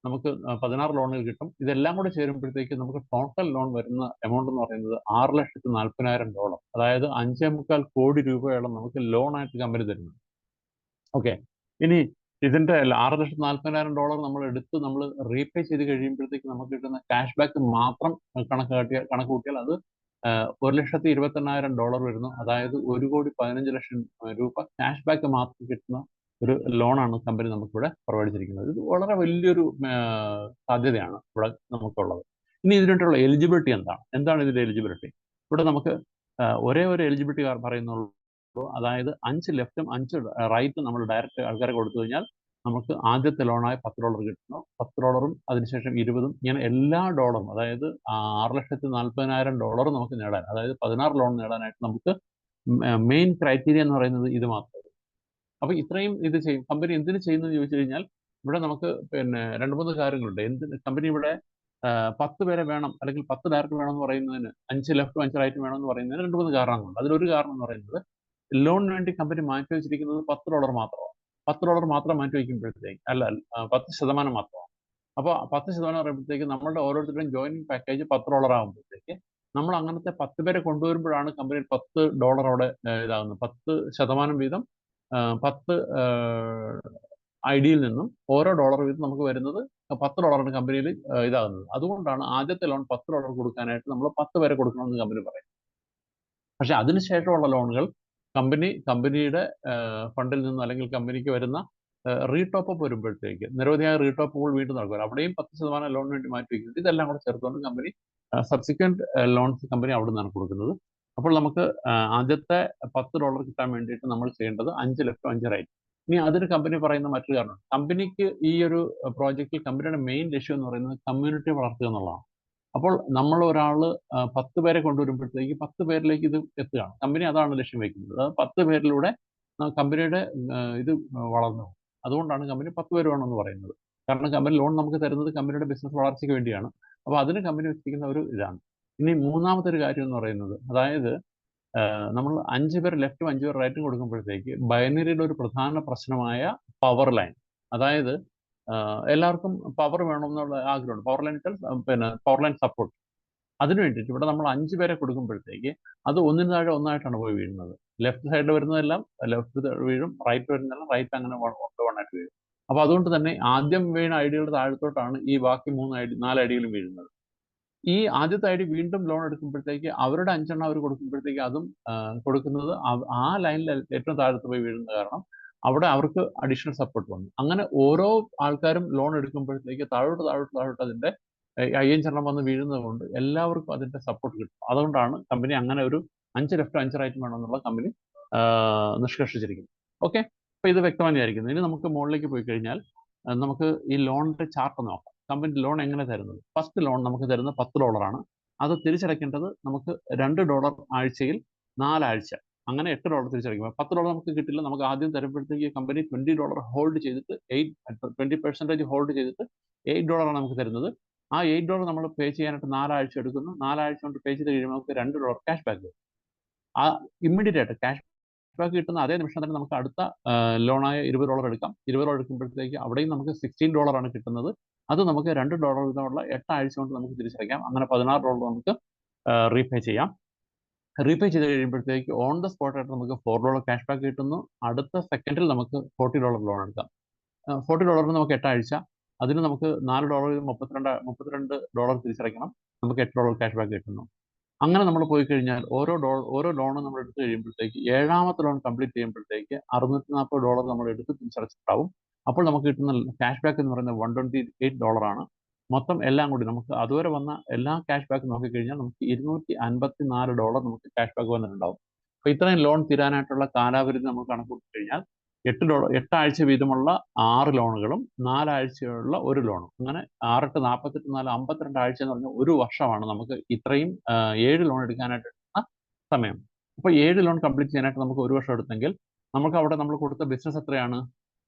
നമുക്ക് 16 ലോണുകൾ കിട്ടും. ഇതെല്ലാം കൂടെ ചേരുമ്പോഴത്തേക്ക് നമുക്ക് ടോട്ടൽ ലോൺ വരുന്ന എമൗണ്ട് എന്ന് പറയുന്നത് $6,40,000. അതായത് 5.25 കോടി രൂപയോളം നമുക്ക് ലോൺ ആയിട്ട് കമ്പനി തരുന്നു. ഓക്കെ, ഇനി ഇതിന്റെ $6,40,000 നമ്മൾ റീപേ ചെയ്ത് കഴിയുമ്പോഴത്തേക്ക് നമുക്ക് കിട്ടുന്ന ക്യാഷ് ബാക്ക് മാത്രം കണക്ക് കൂട്ടിയാൽ അത് $1,28,000 വരുന്നു. അതായത് 1,15,00,000 രൂപ ക്യാഷ് ബാക്ക് മാത്രം കിട്ടുന്ന ഒരു ലോണാണ് കമ്പനി നമുക്കിവിടെ പ്രൊവൈഡ് ചെയ്തിരിക്കുന്നത്. ഇത് വളരെ വലിയൊരു സാധ്യതയാണ് ഇവിടെ നമുക്കുള്ളത്. ഇനി ഇതിനായിട്ടുള്ള എലിജിബിലിറ്റി എന്താണ്? എന്താണ് ഇതിന്റെ എലിജിബിലിറ്റി? ഇവിടെ നമുക്ക് ഒരേ ഒരു എലിജിബിലിറ്റി പറയുന്നുള്ളൂ. അതായത് 5 ലെഫ്റ്റും 5 റൈറ്റും നമ്മൾ ഡയറക്റ്റ് ആൾക്കാരെ കൊടുത്തു കഴിഞ്ഞാൽ നമുക്ക് ആദ്യത്തെ ലോണായി $10 കിട്ടുന്നു. $10 അതിനുശേഷം 20 ഇങ്ങനെ എല്ലാ ഡോളറും, അതായത് $6,40,000 നമുക്ക് നേടാൻ, അതായത് 16 ലോൺ നേടാനായിട്ട് നമുക്ക് മെയിൻ ക്രൈറ്റീരിയ എന്ന് പറയുന്നത് ഇത് മാത്രമേ. അപ്പൊ ഇത്രയും ഇത് ചെയ്യും കമ്പനി. എന്തിനു ചെയ്യുന്നു എന്ന് ചോദിച്ചു കഴിഞ്ഞാൽ ഇവിടെ നമുക്ക് പിന്നെ 2-3 കാര്യങ്ങളുണ്ട്. കമ്പനി ഇവിടെ 10 പേരെ വേണം അല്ലെങ്കിൽ 10 ഡയറക്ടർ വേണമെന്ന് പറയുന്നതിന്, 5 ലെഫ്റ്റും 5 റൈറ്റും വേണമെന്ന് പറയുന്നതിന് 2-3 കാരണങ്ങളുണ്ട്. അതിലൊരു കാരണം എന്ന് പറയുന്നത് ലോണിന് വേണ്ടി കമ്പനി മാറ്റി വെച്ചിരിക്കുന്നത് $10 മാത്രമാണ്. $10 മാത്രം മാറ്റി വയ്ക്കുമ്പോഴത്തേക്ക്, അല്ല 10% മാത്രമാണ്. അപ്പോൾ 10% പറയുമ്പോഴത്തേക്ക് നമ്മളുടെ ഓരോരുത്തരുടെയും ജോയിനിങ് പാക്കേജ് $10 ആകുമ്പോഴത്തേക്ക് നമ്മൾ അങ്ങനത്തെ 10 പേരെ കൊണ്ടുവരുമ്പോഴാണ് കമ്പനി $10 അവിടെ ഇതാകുന്നത്. 10% വീതം 10 ഐഡിയിൽ നിന്നും ഓരോ ഡോളർ വീതം നമുക്ക് വരുന്നത് $10 കമ്പനിയിൽ ഇതാകുന്നത്. അതുകൊണ്ടാണ് ആദ്യത്തെ ലോൺ $10 കൊടുക്കാനായിട്ട് നമ്മൾ 10 പേരെ കൊടുക്കണമെന്ന് കമ്പനി പറയും. പക്ഷെ അതിനുശേഷമുള്ള ലോണുകൾ കമ്പനിയുടെ ഫണ്ടിൽ നിന്ന് അല്ലെങ്കിൽ കമ്പനിക്ക് വരുന്ന റീടോപ്പ് അപ്പ് വരുമ്പോഴത്തേക്ക് നിരവധിയായ റീടോപ്പുകൾ വീണ്ടും നടക്കും. അവിടെയും 10% ലോണിന് വേണ്ടി മാറ്റി വയ്ക്കുന്നത്. ഇതെല്ലാം കൂടെ ചേർത്തുകൊണ്ട് കമ്പനി സബ്സിക്വന്റ് ലോൺസ് കമ്പനി അവിടെ നിന്നാണ് കൊടുക്കുന്നത്. അപ്പോൾ നമുക്ക് ആദ്യത്തെ $10 കിട്ടാൻ വേണ്ടിയിട്ട് നമ്മൾ ചെയ്യേണ്ടത് 5 ലെഫ്റ്റ് 5 റൈറ്റ്. ഇനി അതിന് കമ്പനി പറയുന്ന മറ്റൊരു കാരണം, കമ്പനിക്ക് ഈ ഒരു പ്രോജക്റ്റിൽ കമ്പനിയുടെ മെയിൻ ലക്ഷ്യം എന്ന് പറയുന്നത് കമ്മ്യൂണിറ്റി വളർത്തുക എന്നുള്ളതാണ്. അപ്പോൾ നമ്മൾ ഒരാൾ 10 പേരെ കൊണ്ടുവരുമ്പോഴത്തേക്ക് 10 പേരിലേക്ക് ഇത് എത്തുകയാണ്. കമ്പനി അതാണ് ലക്ഷ്യം വയ്ക്കുന്നത്. അത് 10 പേരിലൂടെ കമ്പനിയുടെ ഇത് വളർന്നു. അതുകൊണ്ടാണ് കമ്പനി 10 പേര് വേണമെന്ന് പറയുന്നത്. കാരണം കമ്പനി ലോൺ നമുക്ക് തരുന്നത് കമ്പനിയുടെ ബിസിനസ് വളർച്ചയ്ക്ക് വേണ്ടിയാണ്. അപ്പോൾ അതിന് കമ്പനി വെച്ചിരിക്കുന്ന ഒരു ഇതാണ്. ഇനി മൂന്നാമത്തെ ഒരു കാര്യം എന്ന് പറയുന്നത്, അതായത് നമ്മൾ 5 പേർ ലെഫ്റ്റും 5 പേർ റൈറ്റും കൊടുക്കുമ്പോഴത്തേക്ക് ബൈനറിയുടെ ഒരു പ്രധാന പ്രശ്നമായ പവർ ലൈൻ, അതായത് എല്ലാവർക്കും പവർ വേണമെന്നുള്ള ആഗ്രഹമുണ്ട്. പവർ ലൈൻ വെച്ചാൽ പിന്നെ പവർ ലൈൻ സപ്പോർട്ട്. അതിന് വേണ്ടിയിട്ട് ഇവിടെ നമ്മൾ 5 പേരെ കൊടുക്കുമ്പോഴത്തേക്ക് അത് ഒന്നിന് താഴെ ഒന്നായിട്ടാണ് പോയി വീഴുന്നത്. ലെഫ്റ്റ് സൈഡിൽ വരുന്നതെല്ലാം ലെഫ്റ്റ് വീഴും, റൈറ്റ് വരുന്നതെല്ലാം റൈറ്റ്, അങ്ങനെ വണ്ണായിട്ട് വീഴും. അപ്പോൾ അതുകൊണ്ട് തന്നെ ആദ്യം വീണ ഐഡിയുടെ താഴത്തോട്ടാണ് ഈ ബാക്കി 4 ഐഡികളും വീഴുന്നത്. ഈ ആദ്യത്തെ ഐഡി വീണ്ടും ലോൺ എടുക്കുമ്പോഴത്തേക്ക് അവരുടെ 5 അവർ കൊടുക്കുമ്പോഴത്തേക്ക് അതും കൊടുക്കുന്നത് ആ ലൈനിൽ ഏറ്റവും താഴത്ത് പോയി വീഴുന്ന കാരണം അവിടെ അവർക്ക് അഡീഷണൽ സപ്പോർട്ട് വന്നു. അങ്ങനെ ഓരോ ആൾക്കാരും ലോൺ എടുക്കുമ്പോഴത്തേക്ക് താഴോട്ട് അതിന്റെ 5 വന്ന് വീഴുന്നത് കൊണ്ട് എല്ലാവർക്കും അതിന്റെ സപ്പോർട്ട് കിട്ടും. അതുകൊണ്ടാണ് കമ്പനി അങ്ങനെ ഒരു 5 ലെഫ്റ്റ് 5 റൈറ്റും വേണമെന്നുള്ള കമ്പനി നിഷ്കർഷിച്ചിരിക്കുന്നത്. ഓക്കെ, അപ്പൊ ഇത് വ്യക്തമായിരിക്കുന്നു. ഇനി നമുക്ക് മുകളിലേക്ക് പോയി കഴിഞ്ഞാൽ നമുക്ക് ഈ ലോണിന്റെ ചാർട്ട് നോക്കാം. കമ്പനി ലോൺ എങ്ങനെ തരുന്നത്? ഫസ്റ്റ് ലോൺ നമുക്ക് തരുന്നത് $10 അത് തിരിച്ചടയ്ക്കേണ്ടത് നമുക്ക് $2 ആഴ്ചയിൽ 4 ആഴ്ച, അങ്ങനെ $8 തിരിച്ചടയ്ക്കും. $10 നമുക്ക് കിട്ടില്ല. നമുക്ക് ആദ്യം തരുമ്പോഴത്തേക്ക് കമ്പനി $20 ഹോൾഡ് ചെയ്തിട്ട് 20% ഹോൾഡ് ചെയ്തിട്ട് $8 നമുക്ക് തരുന്നത്. ആ $8 നമ്മൾ പേ ചെയ്യാനായിട്ട് 4 ആഴ്ച എടുക്കുന്നു. 4 ആഴ്ച കൊണ്ട് പേ ചെയ്ത് കഴിയുമ്പോൾ നമുക്ക് $2 ക്യാഷ് ബാക്ക് വരും. ആ ഇമ്മീഡിയറ്റ് ആയിട്ട് ക്യാഷ് ബാക്ക് കിട്ടുന്ന അതേ നിമിഷം തന്നെ നമുക്ക് അടുത്ത ലോണായ $20 എടുക്കാം. $20 എടുക്കുമ്പോഴത്തേക്ക് അവിടെയും നമുക്ക് $16 ആണ് കിട്ടുന്നത്. അത് നമുക്ക് $2 വീതമുള്ള 8 ആഴ്ച കൊണ്ട് നമുക്ക് തിരിച്ചടയ്ക്കാം. അങ്ങനെ $16 നമുക്ക് റീപേ ചെയ്യാം. റീപേ ചെയ്ത് കഴിയുമ്പോഴത്തേക്ക് ഓൺ ദ സ്പോട്ട് ആയിട്ട് നമുക്ക് $4 ക്യാഷ് ബാക്ക് കിട്ടുന്നു. അടുത്ത സെക്കൻഡിൽ നമുക്ക് $40 ലോൺ എടുക്കാം. $40 നമുക്ക് 8 ആഴ്ച, അതിന് നമുക്ക് $4 $32 തിരിച്ചടയ്ക്കണം. നമുക്ക് $8 ക്യാഷ് ബാക്ക് കിട്ടുന്നു. അങ്ങനെ നമ്മൾ പോയി കഴിഞ്ഞാൽ ഓരോ ലോണും നമ്മൾ എടുത്തു കഴിയുമ്പോഴത്തേക്ക് 7ാമത്തെ ലോൺ കംപ്ലീറ്റ് ചെയ്യുമ്പോഴത്തേക്ക് $640 നമ്മൾ എടുത്ത് തിരിച്ചടച്ചിട്ടുണ്ടാവും. അപ്പോൾ നമുക്ക് കിട്ടുന്ന ക്യാഷ് ബാക്ക് എന്ന് പറയുന്നത് $128 ആണ്. മൊത്തം എല്ലാം കൂടി നമുക്ക് അതുവരെ വന്ന എല്ലാ ക്യാഷ് ബാക്ക് നോക്കിക്കഴിഞ്ഞാൽ നമുക്ക് $254 നമുക്ക് ക്യാഷ് ബാക്ക് വന്നിട്ടുണ്ടാവും. അപ്പോൾ ഇത്രയും ലോൺ തീരാനായിട്ടുള്ള കാലാവധി നമ്മൾ കണക്കൂട്ടി കഴിഞ്ഞാൽ 8 ആഴ്ച വീതമുള്ള 6 ലോണുകളും 4 ആഴ്ചയുള്ള ഒരു ലോണും, അങ്ങനെ 6 8 48 4 52 ആഴ്ച എന്ന് പറഞ്ഞാൽ ഒരു വർഷമാണ് നമുക്ക് ഇത്രയും 7 ലോൺ എടുക്കാനായിട്ട് എടുക്കുന്ന സമയം. അപ്പോൾ 7 ലോൺ കംപ്ലീറ്റ് ചെയ്യാനായിട്ട് നമുക്ക് ഒരു വർഷം എടുത്തെങ്കിൽ നമുക്ക് അവിടെ നമ്മൾ കൊടുത്ത ബിസിനസ് എത്രയാണ്?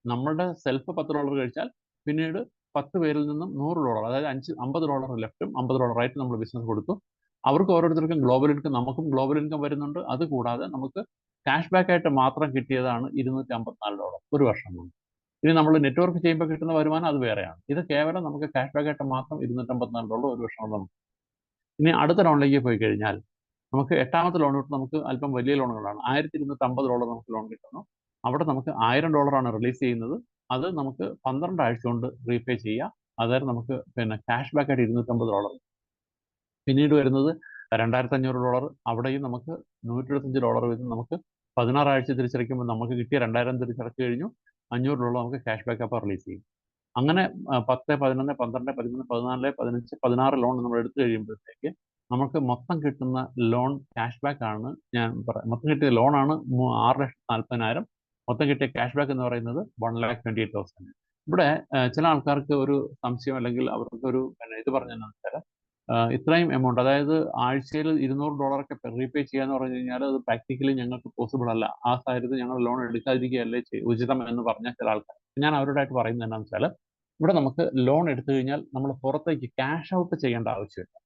നമ്മളുടെ സെൽഫ് $10 കഴിച്ചാൽ പിന്നീട് 10 പേരിൽ നിന്നും $100, അതായത് $50 ലെഫ്റ്റും $50 റൈറ്റും നമ്മൾ ബിസിനസ് കൊടുത്തു. അവർക്ക് ഓരോരുത്തർക്കും ഗ്ലോബൽ ഇൻകം, നമുക്കും ഗ്ലോബൽ ഇൻകം വരുന്നുണ്ട്. അതുകൂടാതെ നമുക്ക് ക്യാഷ് ബാക്ക് ആയിട്ട് മാത്രം കിട്ടിയതാണ് $254 ഒരു വർഷം കൊണ്ട്. ഇനി നമ്മൾ നെറ്റ്വർക്ക് ചെയ്യുമ്പോൾ കിട്ടുന്ന വരുമാനം അത് വേറെയാണ്. ഇത് കേവലം നമുക്ക് ക്യാഷ് ബാക്ക് ആയിട്ട് മാത്രം $254 ഒരു വർഷം കൊണ്ട് നമുക്ക്. ഇനി അടുത്ത ലോണിലേക്ക് പോയി കഴിഞ്ഞാൽ നമുക്ക് 8ാമത്തെ ലോൺ തൊട്ട് നമുക്ക് അല്പം വലിയ ലോണുകളാണ്. $1250 നമുക്ക് ലോൺ കിട്ടുന്നു. അവിടെ നമുക്ക് $1000 ആണ് റിലീസ് ചെയ്യുന്നത്. അത് നമുക്ക് 12 ആഴ്ച കൊണ്ട് റീപേ ചെയ്യാം. അതായത് നമുക്ക് പിന്നെ ക്യാഷ് ബാക്ക് ആയിട്ട് $250. പിന്നീട് വരുന്നത് $2500. അവിടെയും നമുക്ക് $125 വീതം നമുക്ക് 16 ആഴ്ച തിരിച്ചടയ്ക്കുമ്പോൾ നമുക്ക് കിട്ടിയ 2000 തിരിച്ചടച്ചു കഴിഞ്ഞു. $500 നമുക്ക് ക്യാഷ് ബാക്ക് അപ്പോൾ റിലീസ് ചെയ്യും. അങ്ങനെ 10, 11, 12, 13, 14, 15, 16 ലോൺ നമ്മൾ എടുത്തു കഴിയുമ്പോഴത്തേക്ക് നമുക്ക് മൊത്തം കിട്ടുന്ന ലോൺ ക്യാഷ് ബാക്ക് ആണ്. മൊത്തം കിട്ടിയ ലോണാണ് 6,40,000. മൊത്തം കിട്ടിയ ക്യാഷ് ബാക്ക് എന്ന് പറയുന്നത് 1,28,000. ഇവിടെ ചില ആൾക്കാർക്ക് ഒരു സംശയം, അല്ലെങ്കിൽ അവർക്കൊരു ഇത് പറഞ്ഞതെന്ന് വെച്ചാൽ, ഇത്രയും എമൗണ്ട്, അതായത് ആഴ്ചയിൽ $200 റീപേ ചെയ്യാന്ന് പറഞ്ഞു കഴിഞ്ഞാൽ അത് പ്രാക്ടിക്കലി ഞങ്ങൾക്ക് പോസിബിൾ അല്ല. ആ സാഹചര്യത്തിൽ ഞങ്ങൾ ലോൺ എടുക്കാതിരിക്കുകയല്ലേ ഉചിതം എന്ന് പറഞ്ഞ ചില ആൾക്കാർ, ഞാൻ അവരോടായിട്ട് പറയുന്നത് എന്താണെന്ന് വെച്ചാൽ, ഇവിടെ നമുക്ക് ലോൺ എടുത്തു കഴിഞ്ഞാൽ നമ്മൾ പുറത്തേക്ക് ക്യാഷ് ഔട്ട് ചെയ്യേണ്ട ആവശ്യമില്ല.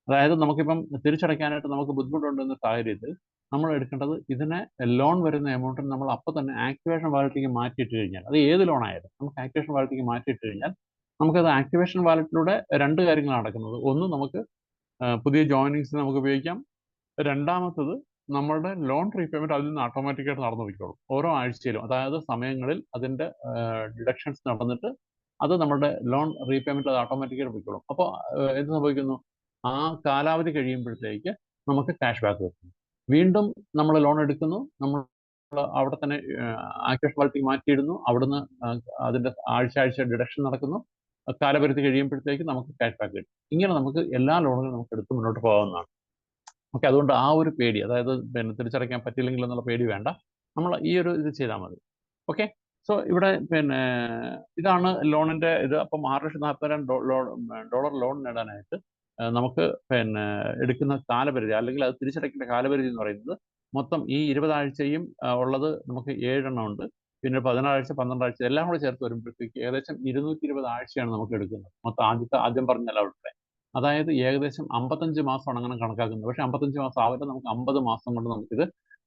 അതായത് നമുക്കിപ്പം തിരിച്ചടയ്ക്കാനായിട്ട് നമുക്ക് ബുദ്ധിമുട്ടുണ്ടെന്ന സാഹചര്യത്തിൽ നമ്മൾ എടുക്കേണ്ടത്, ഇതിനെ ലോൺ വരുന്ന എമൗണ്ടിന് നമ്മൾ അപ്പോൾ തന്നെ ആക്ടിവേഷൻ വാലറ്റിലേക്ക് മാറ്റിയിട്ട് കഴിഞ്ഞാൽ, അത് ഏത് ലോൺ ആയാലും നമുക്ക് ആക്ടിവേഷൻ വാലറ്റിലേക്ക് മാറ്റിയിട്ട് കഴിഞ്ഞാൽ നമുക്കത് ആക്ടിവേഷൻ വാലറ്റിലൂടെ രണ്ട് കാര്യങ്ങളാണ് നടക്കുന്നത്. ഒന്ന്, നമുക്ക് പുതിയ ജോയിനിങ്സ് നമുക്ക് ഉപയോഗിക്കാം. രണ്ടാമത്തത്, നമ്മളുടെ ലോൺ റീപേയ്മെന്റ് അതിൽ നിന്ന് ഓട്ടോമാറ്റിക്കായിട്ട് നടന്നു പോയിക്കോളും. ഓരോ ആഴ്ചയിലും, അതായത് സമയങ്ങളിൽ അതിന്റെ ഡിഡക്ഷൻസ് നടന്നിട്ട് അത് നമ്മുടെ ലോൺ റീപേയ്മെന്റ് അത് ഓട്ടോമാറ്റിക്കായിട്ട് പോയിക്കോളും. അപ്പോൾ എന്ത് സംഭവിക്കുന്നു, ആ കാലാവധി കഴിയുമ്പോഴത്തേക്ക് നമുക്ക് ക്യാഷ് ബാക്ക് കിട്ടുന്നു. വീണ്ടും നമ്മൾ ലോൺ എടുക്കുന്നു, നമ്മൾ അവിടെ തന്നെ ആക്ടിവേഷൻ വാലറ്റിലേക്ക് മാറ്റിയിടുന്നു, അവിടുന്ന് അതിന്റെ ആഴ്ച ഡിഡക്ഷൻ നടക്കുന്നു, കാലപരിധി കഴിയുമ്പോഴത്തേക്ക് നമുക്ക് ക്യാഷ് ബാക്ക് കിട്ടും. ഇങ്ങനെ നമുക്ക് എല്ലാ ലോണുകളും നമുക്ക് എടുത്ത് മുന്നോട്ട് പോകാവുന്നതാണ്. ഓക്കെ, അതുകൊണ്ട് ആ ഒരു പേടി, അതായത് തിരിച്ചടയ്ക്കാൻ പറ്റില്ലെങ്കിൽ എന്നുള്ള പേടി വേണ്ട. നമ്മൾ ഈ ഒരു ഇത് ചെയ്താൽ മതി. ഓക്കെ, സോ ഇവിടെ ഇതാണ് ലോണിന്റെ ഇത്. അപ്പം $6,40,000 ലോൺ നേടാനായിട്ട് നമുക്ക് എടുക്കുന്ന കാലപരിധി, അല്ലെങ്കിൽ അത് തിരിച്ചടയ്ക്കേണ്ട കാലപരിധി എന്ന് പറയുന്നത്, മൊത്തം ഈ 20 ആഴ്ചയും ഉള്ളത് നമുക്ക് 7 എണ്ണം ഉണ്ട്. പിന്നെ 16 ആഴ്ച, 12 ആഴ്ച എല്ലാം കൂടെ ചേർത്ത് വരുമ്പോഴത്തേക്ക് ഏകദേശം 220 ആഴ്ചയാണ് നമുക്ക് എടുക്കുന്നത്. മൊത്തം ആദ്യം പറഞ്ഞല്ലോ അവിടെ, അതായത് ഏകദേശം 55 മാസമാണ് അങ്ങനെ കണക്കാക്കുന്നത്. പക്ഷേ 55 മാസം ആവില്ല, നമുക്ക് 50 മാസം കൊണ്ട് നമുക്കിത്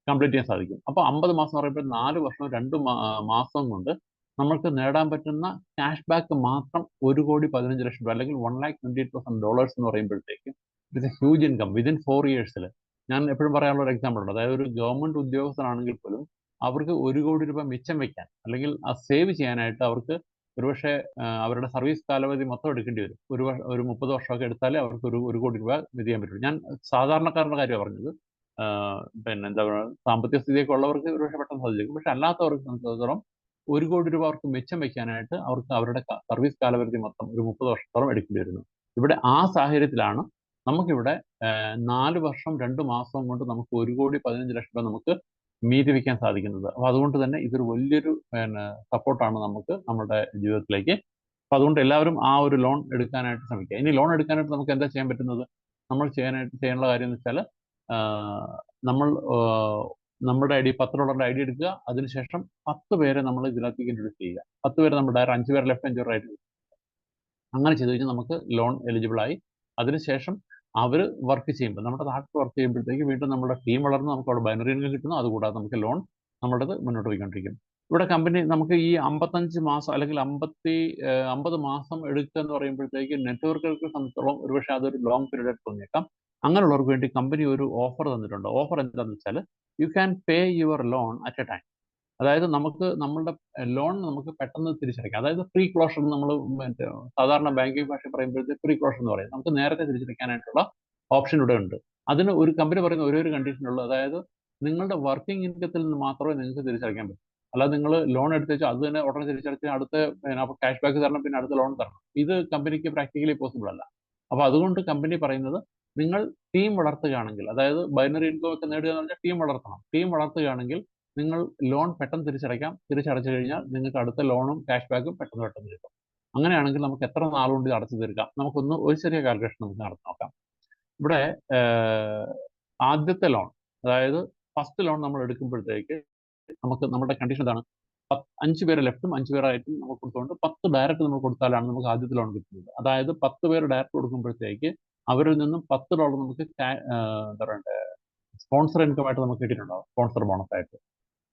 കംപ്ലീറ്റ് ചെയ്യാൻ സാധിക്കും. അപ്പോൾ 50 മാസം പറയുമ്പോൾ 4 വർഷവും 2 മാസം കൊണ്ട് നമുക്ക് നേടാൻ പറ്റുന്ന ക്യാഷ് ബാക്ക് മാത്രം $1,15,00,000, അല്ലെങ്കിൽ $1,28,000 എന്ന് പറയുമ്പോഴത്തേക്ക് it's A huge income within 4 ഇയേഴ്സിൽ. ഞാൻ എപ്പോഴും പറയാനുള്ള ഒരു എക്സാമ്പിൾ ഉണ്ട്. അതായത് ഒരു ഗവൺമെന്റ് ഉദ്യോഗസ്ഥനാണെങ്കിൽ പോലും അവർക്ക് $1,00,00,000 മിച്ചം വെക്കാൻ, അല്ലെങ്കിൽ ആ സേവ് ചെയ്യാനായിട്ട് അവർക്ക് ഒരുപക്ഷെ അവരുടെ സർവീസ് കാലാവധി മൊത്തം എടുക്കേണ്ടി വരും. ഒരു 30 വർഷമൊക്കെ എടുത്താലേ അവർക്ക് $1,00,00,000 ഇത് ചെയ്യാൻ പറ്റുള്ളൂ. ഞാൻ സാധാരണക്കാരുടെ കാര്യമാണ് പറഞ്ഞത്. എന്താ പറയുക, സാമ്പത്തിക സ്ഥിതിയൊക്കെ ഉള്ളവർക്ക് ഒരുപക്ഷെ പെട്ടെന്ന് സാധിക്കും. പക്ഷെ അല്ലാത്തവർക്ക് സംബന്ധിച്ചിടത്തോളം $1,00,00,000 അവർക്ക് മിച്ചം വെക്കാനായിട്ട് അവർക്ക് അവരുടെ സർവീസ് കാലപരിധി മൊത്തം ഒരു 30 വർഷത്തോളം എടുക്കേണ്ടി വരുന്നു. ഇവിടെ ആ സാഹചര്യത്തിലാണ് നമുക്കിവിടെ 4 വർഷം 2 മാസവും കൊണ്ട് നമുക്ക് $1,15,00,000 നമുക്ക് മീതി വയ്ക്കാൻ സാധിക്കുന്നത്. അപ്പോൾ അതുകൊണ്ട് തന്നെ ഇതൊരു വലിയൊരു സപ്പോർട്ടാണ് നമുക്ക് നമ്മുടെ ജീവിതത്തിലേക്ക്. അപ്പോൾ അതുകൊണ്ട് എല്ലാവരും ആ ഒരു ലോൺ എടുക്കാനായിട്ട് ശ്രമിക്കുക. ഇനി ലോൺ എടുക്കാനായിട്ട് നമുക്ക് എന്താ ചെയ്യാൻ പറ്റുന്നത്? നമ്മൾ ചെയ്യാനുള്ള കാര്യം എന്ന് വെച്ചാൽ, നമ്മൾ നമ്മുടെ $10 ഐ ഡി എടുക്കുക. അതിനുശേഷം 10 പേരെ നമ്മൾ ഇതിനകത്തേക്ക് ഇൻട്രൊഡ്യൂസ് ചെയ്യുക. 10 പേരെ നമ്മൾ ഡയറക്റ്റ് 5 പേരെ ലെഫ്റ്റ്, 5 പേരെ റൈറ്റ്, അങ്ങനെ ചെയ്ത് കഴിഞ്ഞാൽ നമുക്ക് ലോൺ എലിജിബിൾ ആയി. അതിനുശേഷം അവർ വർക്ക് ചെയ്യുമ്പോൾ, നമ്മുടെ നാട്ടിൽ വർക്ക് ചെയ്യുമ്പോഴത്തേക്ക് വീണ്ടും നമ്മുടെ ടീം വളർന്ന് നമുക്ക് അവിടെ ബൈനറി ഇൻകം കിട്ടുന്നു. അതുകൂടാതെ നമുക്ക് ലോൺ നമ്മുടേത് മുന്നോട്ട് പോയിക്കൊണ്ടിരിക്കും. ഇവിടെ കമ്പനി നമുക്ക് ഈ 55 മാസം അല്ലെങ്കിൽ 50 മാസം എടുക്കുക എന്ന് പറയുമ്പോഴത്തേക്ക് നെറ്റ്വർക്കുകൾക്ക് സംബന്ധിച്ചോളം ഒരുപക്ഷെ അതൊരു ലോങ് പീരീഡ് ആയിട്ട് തോന്നിയേക്കാം. അങ്ങനെയുള്ളവർക്ക് വേണ്ടി കമ്പനി ഒരു ഓഫർ തന്നിട്ടുണ്ട്. ഓഫർ എന്താണെന്ന് വെച്ചാൽ, you can pay your loan at A time. അതായത് നമുക്ക് നമ്മളുടെ ലോൺ നമുക്ക് പെട്ടെന്ന് തിരിച്ചടയ്ക്കാം. അതായത് പ്രീ ക്ലോഷർ, നമ്മൾ സാധാരണ ബാങ്കിങ് ഭാഷ പറയുമ്പോഴത്തേക്ക് പ്രീ ക്ലോഷർ എന്ന് പറയും. നമുക്ക് നേരത്തെ തിരിച്ചടയ്ക്കാനായിട്ടുള്ള ഓപ്ഷൻ ഇവിടെ ഉണ്ട്. അതിന് ഒരു കമ്പനി പറയുന്ന ഒരേ ഒരു കണ്ടീഷനുള്ളൂ. അതായത് നിങ്ങളുടെ വർക്കിംഗ് ഇൻകത്തിൽ നിന്ന് മാത്രമേ നിങ്ങൾക്ക് തിരിച്ചടയ്ക്കാൻ പറ്റൂ. അല്ലാതെ നിങ്ങൾ ലോൺ എടുത്ത് വെച്ചാൽ അത് തന്നെ ഉടനെ തിരിച്ചടച്ച് അടുത്ത ക്യാഷ് ബാക്ക് തരണം, പിന്നെ അടുത്ത ലോൺ തരണം. ഇത് കമ്പനിക്ക് പ്രാക്ടിക്കലി പോസിബിൾ അല്ല. അപ്പോൾ അതുകൊണ്ട് കമ്പനി പറയുന്നത്, നിങ്ങൾ ടീം വളർത്തുകയാണെങ്കിൽ, അതായത് ബൈനറി ഇൻകം ഒക്കെ നേടുക എന്ന് പറഞ്ഞാൽ ടീം വളർത്തണം. ടീം വളർത്തുകയാണെങ്കിൽ നിങ്ങൾ ലോൺ പെട്ടെന്ന് തിരിച്ചടയ്ക്കാം. തിരിച്ചടച്ചു കഴിഞ്ഞാൽ നിങ്ങൾക്ക് അടുത്ത ലോണും ക്യാഷ് ബാക്കും പെട്ടെന്ന് കിട്ടും. അങ്ങനെയാണെങ്കിൽ നമുക്ക് എത്ര നാളുകൊണ്ട് ഇത് അടച്ചു തീർക്കാം? ഒരു ചെറിയ കാൽക്കുലേഷൻ നമുക്ക് നടത്തി നോക്കാം. ഇവിടെ ആദ്യത്തെ ലോൺ, അതായത് ഫസ്റ്റ് ലോൺ നമ്മൾ എടുക്കുമ്പോഴത്തേക്ക് നമുക്ക് നമ്മുടെ കണ്ടീഷൻ എന്താണ്? 5 പേര് ലെഫ്റ്റും 5 പേര് റൈറ്റും നമുക്ക് കൊടുത്തുകൊണ്ട് 10 ഡയറക്റ്റ് നമ്മൾ കൊടുത്താലാണ് നമുക്ക് ആദ്യത്തെ ലോൺ കിട്ടുന്നത്. അതായത് 10 പേര് ഡയറക്റ്റ് കൊടുക്കുമ്പോഴത്തേക്ക് അവരിൽ നിന്നും $10 നമുക്ക് എന്താ പറയണ്ടേ, സ്പോൺസർ ഇൻകം ആയിട്ട് നമുക്ക് കിട്ടിയിട്ടുണ്ടാവും, സ്പോൺസർ ബോണസ് ആയിട്ട്.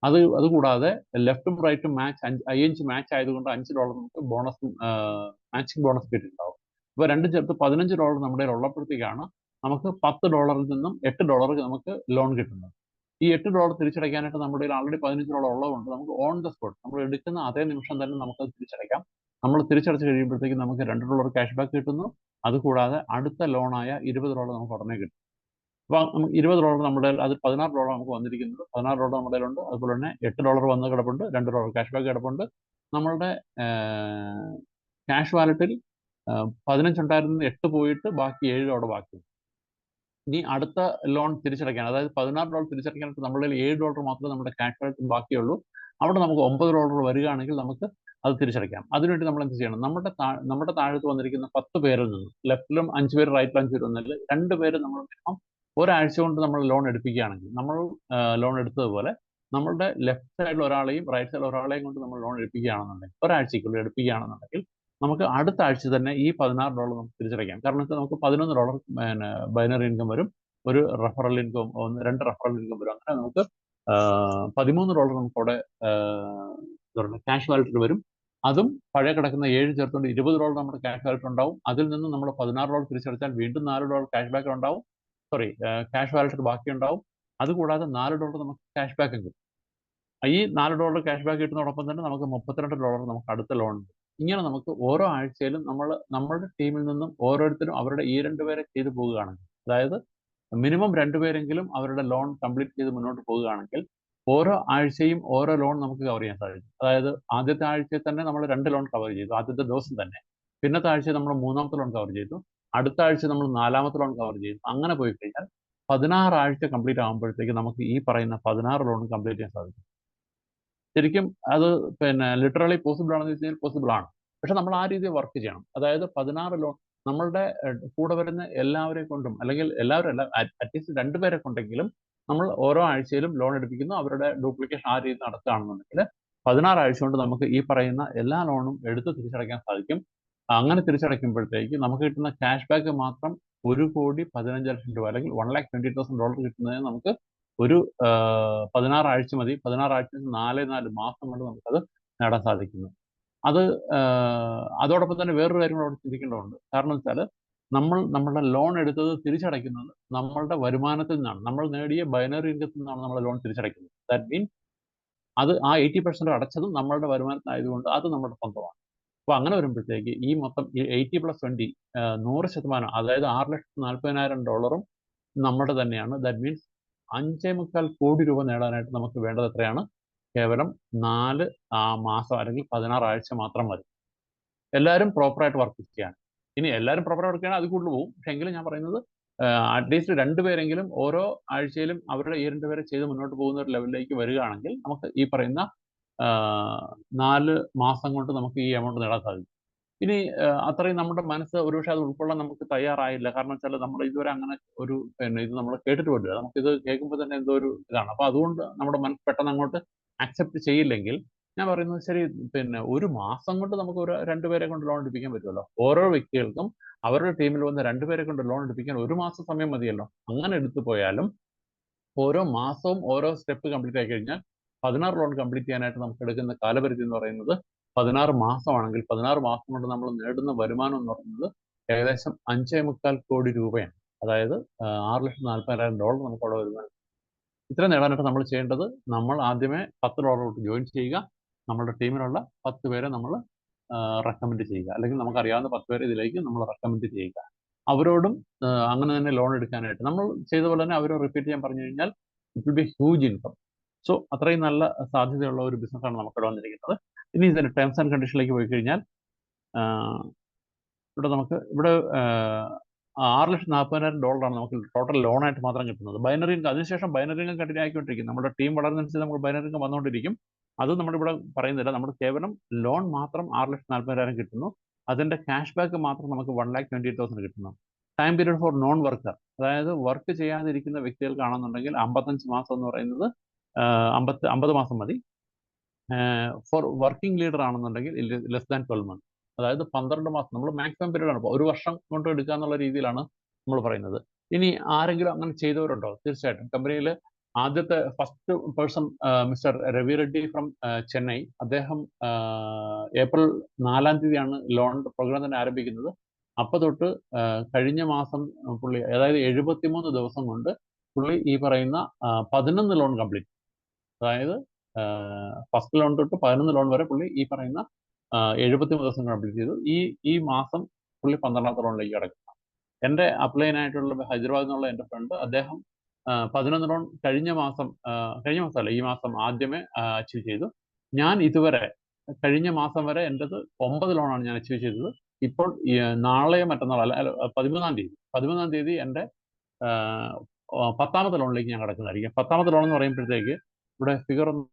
അതുകൂടാതെ ലെഫ്റ്റും റൈറ്റും മാച്ച് ആയതുകൊണ്ട് $5 നമുക്ക് മാച്ചിങ് ബോണസ് കിട്ടിയിട്ടുണ്ടാവും. അപ്പോൾ രണ്ടും ചേർത്ത് $15 നമ്മുടെ കയ്യിൽ ഉള്ളപ്പോഴത്തേക്കാണ് നമുക്ക് $10 നിന്നും $8 നമുക്ക് ലോൺ കിട്ടുന്നത്. ഈ $8 തിരിച്ചടയ്ക്കാനായിട്ട് നമ്മുടെ കയ്യിൽ ആൾറെഡി $15 ഉള്ളതുകൊണ്ട് നമുക്ക് ഓൺ ദ സ്പോട്ട് നമ്മൾ എടുക്കുന്ന അതേ നിമിഷം തന്നെ നമുക്കത് തിരിച്ചടയ്ക്കാം. നമ്മൾ തിരിച്ചടച്ച് കഴിയുമ്പോഴത്തേക്ക് നമുക്ക് $2 ക്യാഷ് ബാക്ക് കിട്ടുന്നു. അതുകൂടാതെ അടുത്ത ലോണായ $20 നമുക്ക് ഉടനെ കിട്ടും. അപ്പോൾ നമുക്ക് $20 നമ്മുടെ അത് $16 നമുക്ക് വന്നിരിക്കുന്നത്. $16 നമ്മുടെ കയ്യിലുണ്ട്. അതുപോലെ തന്നെ $8 വന്ന് കിടപ്പുണ്ട്, $2 ക്യാഷ് ബാക്ക് കിടപ്പുണ്ട്. നമ്മളുടെ ക്യാഷ് വാലറ്റിൽ 15 ഉണ്ടായിരുന്നത് 8 പോയിട്ട് ബാക്കി $7 ബാക്കി. ഇനി അടുത്ത ലോൺ തിരിച്ചടയ്ക്കാൻ, അതായത് $16 തിരിച്ചടയ്ക്കാനായിട്ട് നമ്മുടെ കയ്യിൽ $7 മാത്രമേ നമ്മുടെ ക്യാഷ് വാലറ്റിൽ ബാക്കിയുള്ളൂ. അവിടെ നമുക്ക് $9 വരികയാണെങ്കിൽ നമുക്ക് അത് തിരിച്ചടയ്ക്കാം. അതിനുവേണ്ടി നമ്മൾ എന്ത് ചെയ്യണം? നമ്മുടെ താഴത്ത് വന്നിരിക്കുന്ന 10 പേരിൽ നിന്ന്, ലെഫ്റ്റിലും 5 പേര്, റൈറ്റിലും 5 പേര് വന്നില്ല, 2 പേര് നമ്മൾ മിനിമം ഒരാഴ്ച കൊണ്ട് നമ്മൾ ലോൺ എടുപ്പിക്കുകയാണെങ്കിൽ, നമ്മൾ ലോൺ എടുത്തതുപോലെ നമ്മളുടെ ലെഫ്റ്റ് സൈഡിൽ ഒരാളെയും റൈറ്റ് സൈഡിൽ ഒരാളെയും കൊണ്ട് നമ്മൾ ലോൺ എടുപ്പിക്കുകയാണെന്നുണ്ടെങ്കിൽ, ഒരാഴ്ചയ്ക്കുള്ളിൽ എടുപ്പിക്കുകയാണെന്നുണ്ടെങ്കിൽ നമുക്ക് അടുത്ത ആഴ്ച തന്നെ ഈ $16 നമുക്ക് തിരിച്ചടയ്ക്കാം. കാരണം വെച്ചാൽ നമുക്ക് $11 പിന്നെ ബൈനറി ഇൻകം വരും, ഒരു റെഫറൽ ഇൻകം, 2 റെഫറൽ ഇൻകം വരും. അങ്ങനെ നമുക്ക് $13 നമുക്ക് അവിടെ ക്യാഷ് വാലറ്റിൽ വരും. അതും പഴയ കിടക്കുന്ന 7 ചേർത്തുകൊണ്ട് $20 നമ്മുടെ ക്യാഷ് വാലറ്റ് ഉണ്ടാവും. അതിൽ നിന്ന് നമ്മൾ $16 തിരിച്ചടച്ചാൽ വീണ്ടും $4 ക്യാഷ് ബാക്ക് ഉണ്ടാവും. സോറി, ക്യാഷ് വാലറ്റ് ബാക്കി ഉണ്ടാവും. അതുകൂടാതെ $4 നമുക്ക് ക്യാഷ് ബാക്ക് കിട്ടും. ഈ $4 ക്യാഷ് ബാക്ക് കിട്ടുന്നതോടൊപ്പം തന്നെ നമുക്ക് $32 നമുക്ക് അടുത്ത ലോൺ ഉണ്ട്. ഇങ്ങനെ നമുക്ക് ഓരോ ആഴ്ചയിലും നമ്മളുടെ ടീമിൽ നിന്നും ഓരോരുത്തരും അവരുടെ ഈ 2 പേരെ ചെയ്തു പോവുകയാണെങ്കിൽ, അതായത് മിനിമം 2 പേരെങ്കിലും അവരുടെ ലോൺ കംപ്ലീറ്റ് ചെയ്ത് മുന്നോട്ട് പോവുകയാണെങ്കിൽ ഓരോ ആഴ്ചയും ഓരോ ലോൺ നമുക്ക് കവർ ചെയ്യാൻ സാധിക്കും. അതായത് ആദ്യത്തെ ആഴ്ചയിൽ തന്നെ നമ്മൾ 2 ലോൺ കവർ ചെയ്തു, ആദ്യത്തെ ദിവസം തന്നെ. പിന്നത്തെ ആഴ്ച നമ്മൾ 3ാമത്തെ ലോൺ കവർ ചെയ്തു, അടുത്ത ആഴ്ച നമ്മൾ 4ാമത്തെ ലോൺ കവർ ചെയ്തു. അങ്ങനെ പോയി കഴിഞ്ഞാൽ 16 ആഴ്ച കംപ്ലീറ്റ് ആകുമ്പോഴത്തേക്ക് നമുക്ക് ഈ പറയുന്ന 16 ലോൺ കംപ്ലീറ്റ് ചെയ്യാൻ സാധിക്കും. ശരിക്കും അത് പിന്നെ ലിറ്ററലി പോസിബിൾ ആണെന്ന് വെച്ച് കഴിഞ്ഞാൽ പോസിബിൾ ആണ്. പക്ഷെ നമ്മൾ ആ രീതിയിൽ വർക്ക് ചെയ്യണം. അതായത് 16 ലോൺ നമ്മളുടെ കൂടെ വരുന്ന എല്ലാവരെ കൊണ്ടും, അല്ലെങ്കിൽ എല്ലാവരും അല്ല, അറ്റ്ലീസ്റ്റ് 2 പേരെ കൊണ്ടെങ്കിലും നമ്മൾ ഓരോ ആഴ്ചയിലും ലോൺ എടുപ്പിക്കുന്നു. അവരുടെ ഡ്യൂപ്ലിക്കേഷൻ ആ രീതി നടത്തുകയാണെന്നുണ്ടെങ്കിൽ 16 ആഴ്ച കൊണ്ട് നമുക്ക് ഈ പറയുന്ന എല്ലാ ലോണും എടുത്ത് തിരിച്ചടയ്ക്കാൻ സാധിക്കും. അങ്ങനെ തിരിച്ചടയ്ക്കുമ്പോഴത്തേക്ക് നമുക്ക് കിട്ടുന്ന ക്യാഷ് ബാക്ക് മാത്രം $1,15,00,000 അല്ലെങ്കിൽ $1,20,000 കിട്ടുന്നതിന് നമുക്ക് ഒരു 16 ആഴ്ച മതി. 16 ആഴ്ച 4 മാസം കൊണ്ട് നമുക്കത് നേടാൻ സാധിക്കുന്നു. അത് അതോടൊപ്പം തന്നെ വേറൊരു കാര്യം കൂടെ അവിടെ ചിന്തിക്കേണ്ടതുണ്ട്. കാരണം വെച്ചാൽ നമ്മളുടെ ലോൺ എടുത്തത് തിരിച്ചടയ്ക്കുന്നത് നമ്മളുടെ വരുമാനത്തിൽ നിന്നാണ്. നമ്മൾ നേടിയ ബൈനറി ഇൻകത്തിൽ നിന്നാണ് നമ്മൾ ലോൺ തിരിച്ചടയ്ക്കുന്നത്. ദാറ്റ് മീൻസ് അത് ആ 80% അടച്ചതും നമ്മളുടെ വരുമാനത്തിനായതുകൊണ്ട് അത് നമ്മുടെ സ്വന്തമാണ്. അപ്പോൾ അങ്ങനെ വരുമ്പോഴത്തേക്ക് ഈ മൊത്തം 80+20 100%, അതായത് $6,40,000 നമ്മുടെ തന്നെയാണ്. ദാറ്റ് മീൻസ് 5.25 കോടി രൂപ നേടാനായിട്ട് നമുക്ക് വേണ്ടത് എത്രയാണ്? കേവലം 4 മാസം അല്ലെങ്കിൽ 16 ആഴ്ച മാത്രം മതി. എല്ലാവരും പ്രോപ്പറായിട്ട് വർക്ക് ചെയ്യാണ്. ഇനി എല്ലാവരും പ്രോപ്പറായിട്ട് വർക്ക് ചെയ്യണം, അത് കൂടുതൽ പോകും. പക്ഷെ എങ്കിലും ഞാൻ പറയുന്നത് അറ്റ്ലീസ്റ്റ് 2 പേരെങ്കിലും ഓരോ ആഴ്ചയിലും അവരുടെ ഈ 2 പേരെ ചെയ്ത് മുന്നോട്ട് പോകുന്ന ഒരു ലെവലിലേക്ക് വരികയാണെങ്കിൽ നമുക്ക് ഈ പറയുന്ന 4 മാസം കൊണ്ട് നമുക്ക് ഈ എമൗണ്ട് നേടാൻ സാധിക്കും. ഇനി അത്രയും നമ്മുടെ മനസ്സ് ഒരുപക്ഷെ അത് ഉൾക്കൊള്ളാൻ നമുക്ക് തയ്യാറായില്ല. കാരണം വെച്ചാൽ നമ്മൾ ഇതുവരെ അങ്ങനെ ഒരു ഇത് നമ്മൾ കേട്ടിട്ട് പോലുമില്ല. നമുക്കിത് കേൾക്കുമ്പോൾ തന്നെ എന്തോ ഒരു ഇതാണ്. അപ്പോൾ അതുകൊണ്ട് നമ്മുടെ മനസ്സ് പെട്ടെന്ന് അങ്ങോട്ട് അക്സെപ്റ്റ് ചെയ്യില്ലെങ്കിൽ ഞാൻ പറയുന്നത് ശരി, ഒരു മാസം കൊണ്ട് നമുക്ക് 2 പേരെ കൊണ്ട് ലോൺ എടുപ്പിക്കാൻ പറ്റുമല്ലോ. ഓരോ വ്യക്തികൾക്കും അവരുടെ ടീമിൽ വന്ന് 2 പേരെ കൊണ്ട് ലോൺ എടുപ്പിക്കാൻ 1 മാസം സമയം മതിയല്ലോ. അങ്ങനെ എടുത്തു പോയാലും ഓരോ മാസവും ഓരോ സ്റ്റെപ്പ് കംപ്ലീറ്റ് ആയി കഴിഞ്ഞാൽ 16 ലോൺ കംപ്ലീറ്റ് ചെയ്യാനായിട്ട് നമുക്ക് എടുക്കുന്ന കാലപരിധി എന്ന് പറയുന്നത് 16 മാസമാണെങ്കിൽ 16 മാസം കൊണ്ട് നമ്മൾ നേടുന്ന വരുമാനം എന്ന് പറയുന്നത് ഏകദേശം 5.25 കോടി രൂപയാണ്. അതായത് $6,40,000 നമുക്ക് അവിടെ വരുമാനം. ഇത്ര നേടാനായിട്ട് നമ്മൾ ചെയ്യേണ്ടത്, നമ്മൾ ആദ്യമേ $10 ജോയിൻ ചെയ്യുക. നമ്മുടെ ടീമിലുള്ള 10 പേരെ നമ്മൾ റെക്കമെൻഡ് ചെയ്യുക, അല്ലെങ്കിൽ നമുക്കറിയാവുന്ന 10 പേരെ ഇതിലേക്ക് നമ്മൾ റെക്കമെൻഡ് ചെയ്യുക. അവരോടും അങ്ങനെ തന്നെ ലോൺ എടുക്കാനായിട്ട് നമ്മൾ ചെയ്ത പോലെ തന്നെ അവരും റിപ്പീറ്റ് ചെയ്യാൻ പറഞ്ഞു കഴിഞ്ഞാൽ it will be huge income. So അത്രയും നല്ല സാധ്യതയുള്ള ഒരു ബിസിനസ്സാണ് നമുക്കിവിടെ വന്നിരിക്കുന്നത്. ഇനി ഇതിന്റെ ടേംസ് ആൻഡ് കണ്ടീഷനിലേക്ക് പോയി കഴിഞ്ഞാൽ ഇവിടെ $6,40,000 നമുക്ക് ടോട്ടൽ ലോണായിട്ട് മാത്രം കിട്ടുന്നത്. ബൈനറി ഇൻകം അതിനുശേഷം ബൈനറി ഇൻകം കണ്ടിന്യൂ ആയിക്കൊണ്ടിരിക്കും. നമ്മുടെ ടീം വളർന്നതനുസരിച്ച് നമുക്ക് ബൈനറി ഇൻകം വന്നുകൊണ്ടിരിക്കും. അത് നമ്മളിവിടെ പറയുന്നില്ല. നമ്മൾ കേവലം ലോൺ മാത്രം $6,40,000 കിട്ടുന്നു. അതിന്റെ ക്യാഷ് ബാക്ക് മാത്രം നമുക്ക് $1,28,000 കിട്ടുന്നു. Time period for non worker, അതായത് വർക്ക് ചെയ്യാതിരിക്കുന്ന വ്യക്തികൾക്കാണെന്നുണ്ടെങ്കിൽ 55 മാസം എന്ന് പറയുന്നത് 50 മാസം മതി. ഫോർ വർക്കിംഗ് ലീഡർ ആണെന്നുണ്ടെങ്കിൽ ലെസ് ദാൻ 12 മന്ത്, അതായത് 12 മാസം. നമ്മൾ മാക്സിമം പീരീഡ് ആണ്, ഒരു വർഷം കൊണ്ട് എടുക്കുക എന്നുള്ള രീതിയിലാണ് നമ്മൾ പറയുന്നത്. ഇനി ആരെങ്കിലും അങ്ങനെ ചെയ്തവരുണ്ടോ? തീർച്ചയായിട്ടും കമ്പനിയിൽ ആദ്യത്തെ first person mister Ravi Reddy from Chennai. അദ്ദേഹം ഏപ്രിൽ 4-ാം തീയതിയാണ് ലോൺ പ്രോഗ്രാം തന്നെ ആരംഭിക്കുന്നത്. അപ്പോൾ തൊട്ട് കഴിഞ്ഞ മാസം പുള്ളി, അതായത് 73 ദിവസം കൊണ്ട് പുള്ളി ഈ പറയുന്ന 11 ലോൺ കംപ്ലീറ്റ്, അതായത് ഫസ്റ്റ് ലോൺ തൊട്ട് 11 ലോൺ വരെ പുള്ളി ഈ പറയുന്ന 73 ദിവസം കംപ്ലീറ്റ് ചെയ്തു. ഈ മാസം പുള്ളി 12ാമത്തെ ലോണിലേക്ക് കിടക്കും. എൻ്റെ അപ്ലൈനായിട്ടുള്ള ഹൈദരാബാദിൽ നിന്നുള്ള എൻ്റെ ഫ്രണ്ട്, അദ്ദേഹം 11 ലോൺ കഴിഞ്ഞ മാസമല്ല, ഈ മാസം ആദ്യമേ അച്ചീവ് ചെയ്തു. ഞാൻ ഇതുവരെ കഴിഞ്ഞ മാസം വരെ എൻ്റെത് 9 ലോണാണ് ഞാൻ അച്ചീവ് ചെയ്തത്. ഇപ്പോൾ നാളെയോ മറ്റന്നാളോ അല്ല 13-ാം തീയതി എൻ്റെ 10ാമത്തെ ലോണിലേക്ക് ഞാൻ കിടക്കുന്നതായിരിക്കും. 10ാമത്തെ ലോൺ എന്ന് പറയുമ്പോഴത്തേക്ക് ഇവിടെ ഫിഗർ ഒന്ന്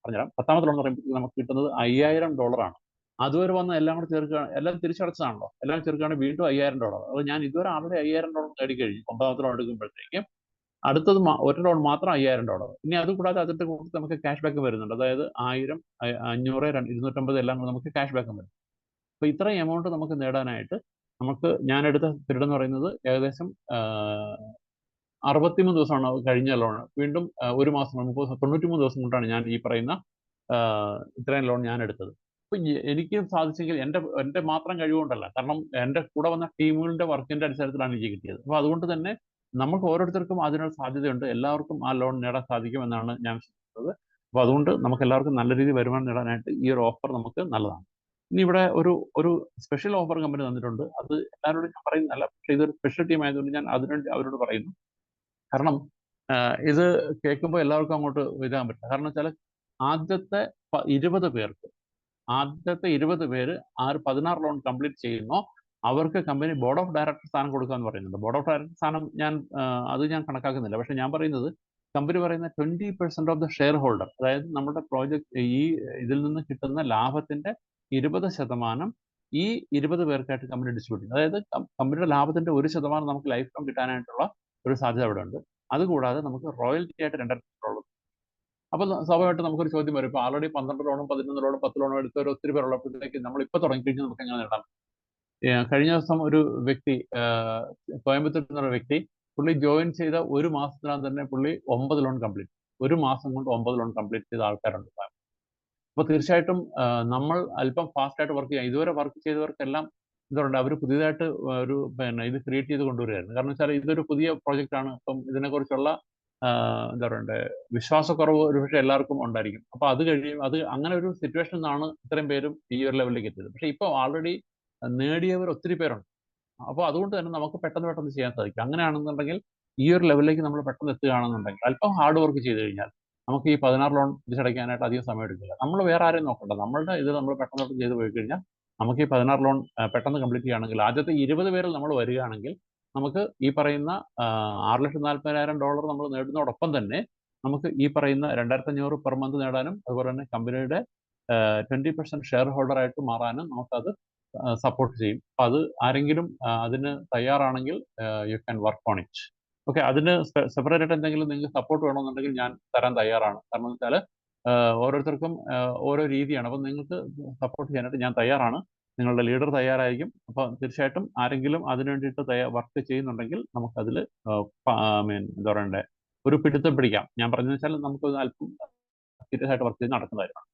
പറഞ്ഞുതരാം. 10ാമത്തെ ലോൺ എന്ന് പറയുമ്പോഴത്തേക്ക് നമുക്ക് കിട്ടുന്നത് $5000 അതുവരെ വന്ന് എല്ലാം കൂടെ ചേർക്കുക, എല്ലാം തിരിച്ചടച്ചതാണല്ലോ, എല്ലാം ചേർക്കുകയാണെങ്കിൽ വീണ്ടും $5000. അപ്പോൾ ഞാൻ ഇതുവരെ ആൾറെഡി $5000 നേടിക്കഴിഞ്ഞു. 9ാമത്തെ ലോൺ എടുക്കുമ്പോഴത്തേക്കും അടുത്തത് ഒരു ലോൺ മാത്രം $5000. ഇനി അതുകൂടാതെ അതിന്റെ കൂട്ടത്തിൽ നമുക്ക് ക്യാഷ് ബാക്ക് വരുന്നുണ്ട്. അതായത് 1000, 500, 250 എല്ലാം കൂടെ നമുക്ക് ക്യാഷ് ബാക്ക് വരും. അപ്പൊ ഇത്രയും എമൗണ്ട് നമുക്ക് നേടാനായിട്ട് ഞാൻ എടുത്ത പീരീഡ് എന്ന് പറയുന്നത് ഏകദേശം 63 ദിവസമാണ് കഴിഞ്ഞ ലോൺ. വീണ്ടും ഒരു മാസം 93 ദിവസം കൊണ്ടാണ് ഞാൻ ഈ പറയുന്ന ഇത്രയും ലോൺ ഞാൻ എടുത്തത്. അപ്പൊ എനിക്ക് സാധിച്ചെങ്കിൽ എൻ്റെ മാത്രം കഴിവുകൊണ്ടല്ല, കാരണം എൻ്റെ കൂടെ വന്ന ടീമുകളുടെ വർക്കിന്റെ അടിസ്ഥാനത്തിലാണ് എനിക്ക് കിട്ടിയത്. അപ്പൊ അതുകൊണ്ട് തന്നെ നമുക്ക് ഓരോരുത്തർക്കും അതിനൊരു സാധ്യതയുണ്ട്. എല്ലാവർക്കും ആ ലോൺ നേടാൻ സാധിക്കുമെന്നാണ് ഞാൻ വിശ്വസിക്കുന്നത്. അപ്പൊ അതുകൊണ്ട് നമുക്ക് എല്ലാവർക്കും നല്ല രീതിയിൽ വരുമാനം നേടാനായിട്ട് ഈ ഒരു ഓഫർ നമുക്ക് നല്ലതാണ്. ഇനി ഇവിടെ ഒരു സ്പെഷ്യൽ ഓഫർ കമ്പനി തന്നിട്ടുണ്ട്. അത് എല്ലാവരോടും ഞാൻ പറയുന്നതല്ല, പക്ഷേ ഇതൊരു സ്പെഷ്യൽ ടീം ആയതുകൊണ്ട് ഞാൻ അതിനുവേണ്ടി അവരോട് പറയുന്നു. കാരണം ഇത് കേൾക്കുമ്പോൾ എല്ലാവർക്കും അങ്ങോട്ട് ഇതാൻ പറ്റില്ല. കാരണം വെച്ചാൽ ആദ്യത്തെ 20 പേര് 16 ലോൺ കംപ്ലീറ്റ് ചെയ്യുന്നോ അവർക്ക് കമ്പനി ബോർഡ് ഓഫ് ഡയറക്ടർ സ്ഥാനം കൊടുക്കാന്ന് പറയുന്നുണ്ട്. ബോർഡ് ഓഫ് ഡയറക്ടർ സ്ഥാനം അത് ഞാൻ കണക്കാക്കുന്നില്ല. പക്ഷെ ഞാൻ പറയുന്നത് കമ്പനി പറയുന്ന 20% ഓഫ് ദ ഷെയർ ഹോൾഡർ, അതായത് നമ്മുടെ പ്രോജക്റ്റ് ഇതിൽ നിന്ന് കിട്ടുന്ന ലാഭത്തിന്റെ 20% ഈ 20 പേർക്കായിട്ട് കമ്പനി ഡിസ്ട്രിബ്യൂട്ട് ചെയ്യും. അതായത് കമ്പനിയുടെ ലാഭത്തിന്റെ 1% നമുക്ക് ലൈഫ് ടൈം കിട്ടാനായിട്ടുള്ള ഒരു സാധ്യത അവിടെ ഉണ്ട്. അതുകൂടാതെ നമുക്ക് റോയൽറ്റി ആയിട്ട് 2% അപ്പൊ സ്വാഭാവികമായിട്ട് നമുക്കൊരു ചോദ്യം വരും. ഇപ്പൊ ആൾറെഡി 12 ലോണും 11 ലോണും 10 ലോണും എടുത്തവർ ഒത്തിരി പേരുള്ളപ്പോഴത്തേക്ക് നമ്മൾ ഇപ്പൊ തുടങ്ങിക്കഴിഞ്ഞാൽ നമുക്ക് എങ്ങനെ നേടാം? കഴിഞ്ഞ ദിവസം ഒരു വ്യക്തി, കോയമ്പത്തൂരിൽ നിന്നൊരു വ്യക്തി, പുള്ളി ജോയിൻ ചെയ്ത ഒരു മാസത്തിനകം തന്നെ പുള്ളി 9 ലോൺ കംപ്ലീറ്റ്, ഒരു മാസം കൊണ്ട് 9 ലോൺ കംപ്ലീറ്റ് ചെയ്ത ആൾക്കാരുണ്ട്. അപ്പൊ തീർച്ചയായിട്ടും നമ്മൾ അല്പം ഫാസ്റ്റ് ആയിട്ട് വർക്ക് ചെയ്യാം. ഇതുവരെ വർക്ക് ചെയ്തവർക്കെല്ലാം എന്താ പറയുക, അവർ പുതിയതായിട്ട് ഇത് ക്രിയേറ്റ് ചെയ്ത് കൊണ്ടുവരികയായിരുന്നു. കാരണം വെച്ചാൽ ഇതൊരു പുതിയ പ്രോജക്റ്റ് ആണ്. അപ്പം ഇതിനെക്കുറിച്ചുള്ള എന്താ പറയണ്ടേ, വിശ്വാസക്കുറവ് ഒരുപക്ഷെ എല്ലാവർക്കും ഉണ്ടായിരിക്കും. അപ്പൊ അത് അങ്ങനെ ഒരു സിറ്റുവേഷനിൽ നിന്നാണ് ഇത്രയും പേരും ഈ ഒരു ലെവലിലേക്ക് എത്തിയത്. പക്ഷെ ഇപ്പോൾ ആൾറെഡി നേടിയവർ ഒത്തിരി പേരുണ്ട്. അപ്പോൾ അതുകൊണ്ട് തന്നെ നമുക്ക് പെട്ടെന്ന് ചെയ്യാൻ സാധിക്കും. അങ്ങനെയാണെന്നുണ്ടെങ്കിൽ ഈ ഒരു ലെവലിലേക്ക് നമ്മൾ പെട്ടെന്ന് എത്തുകയാണെന്നുണ്ടെങ്കിൽ അല്പം ഹാർഡ് വർക്ക് ചെയ്ത് കഴിഞ്ഞാൽ നമുക്ക് ഈ 16 ലോൺ തിരിച്ചടയ്ക്കാനായിട്ട് അധികം സമയം എടുക്കില്ല. നമ്മൾ വേറെ ആരെയും നോക്കണ്ട. നമ്മളുടെ ഇത് നമ്മൾ പെട്ടെന്ന് ചെയ്ത് പോയി കഴിഞ്ഞാൽ നമുക്ക് ഈ 16 ലോൺ പെട്ടെന്ന് കംപ്ലീറ്റ് ചെയ്യുകയാണെങ്കിൽ, ആദ്യത്തെ 20 പേരിൽ നമ്മൾ വരികയാണെങ്കിൽ നമുക്ക് ഈ പറയുന്ന $6,40,000 നമ്മൾ നേടുന്നതോടൊപ്പം തന്നെ നമുക്ക് ഈ പറയുന്ന 2500 പെർ മന്ത് നേടാനും അതുപോലെ തന്നെ കമ്പനിയുടെ 20% ഷെയർ ഹോൾഡർ ആയിട്ട് മാറാനും നമുക്കത് സപ്പോർട്ട് ചെയ്യും. അപ്പൊ അത് ആരെങ്കിലും അതിന് തയ്യാറാണെങ്കിൽ you can work on it. Okay, അതിന് സെപ്പറേറ്റ് ആയിട്ട് എന്തെങ്കിലും നിങ്ങൾക്ക് സപ്പോർട്ട് വേണമെന്നുണ്ടെങ്കിൽ ഞാൻ തരാൻ തയ്യാറാണ്. കാരണം എന്ന് വെച്ചാൽ ഓരോരുത്തർക്കും ഓരോ രീതിയാണ്. അപ്പം നിങ്ങൾക്ക് സപ്പോർട്ട് ചെയ്യാനായിട്ട് ഞാൻ തയ്യാറാണ്. നിങ്ങളുടെ ലീഡർ തയ്യാറായിരിക്കും. അപ്പോൾ തീർച്ചയായിട്ടും ആരെങ്കിലും അതിനു വേണ്ടിയിട്ട് വർക്ക് ചെയ്യുന്നുണ്ടെങ്കിൽ നമുക്കതിൽ എന്താ പറയണ്ടേ, ഒരു പിടുത്തം പിടിക്കാം. ഞാൻ പറഞ്ഞതെന്ന് വെച്ചാൽ നമുക്ക് അല്പം സീരിയസ് ആയിട്ട് വർക്ക് ചെയ്ത് നടക്കുന്നതായിരിക്കണം.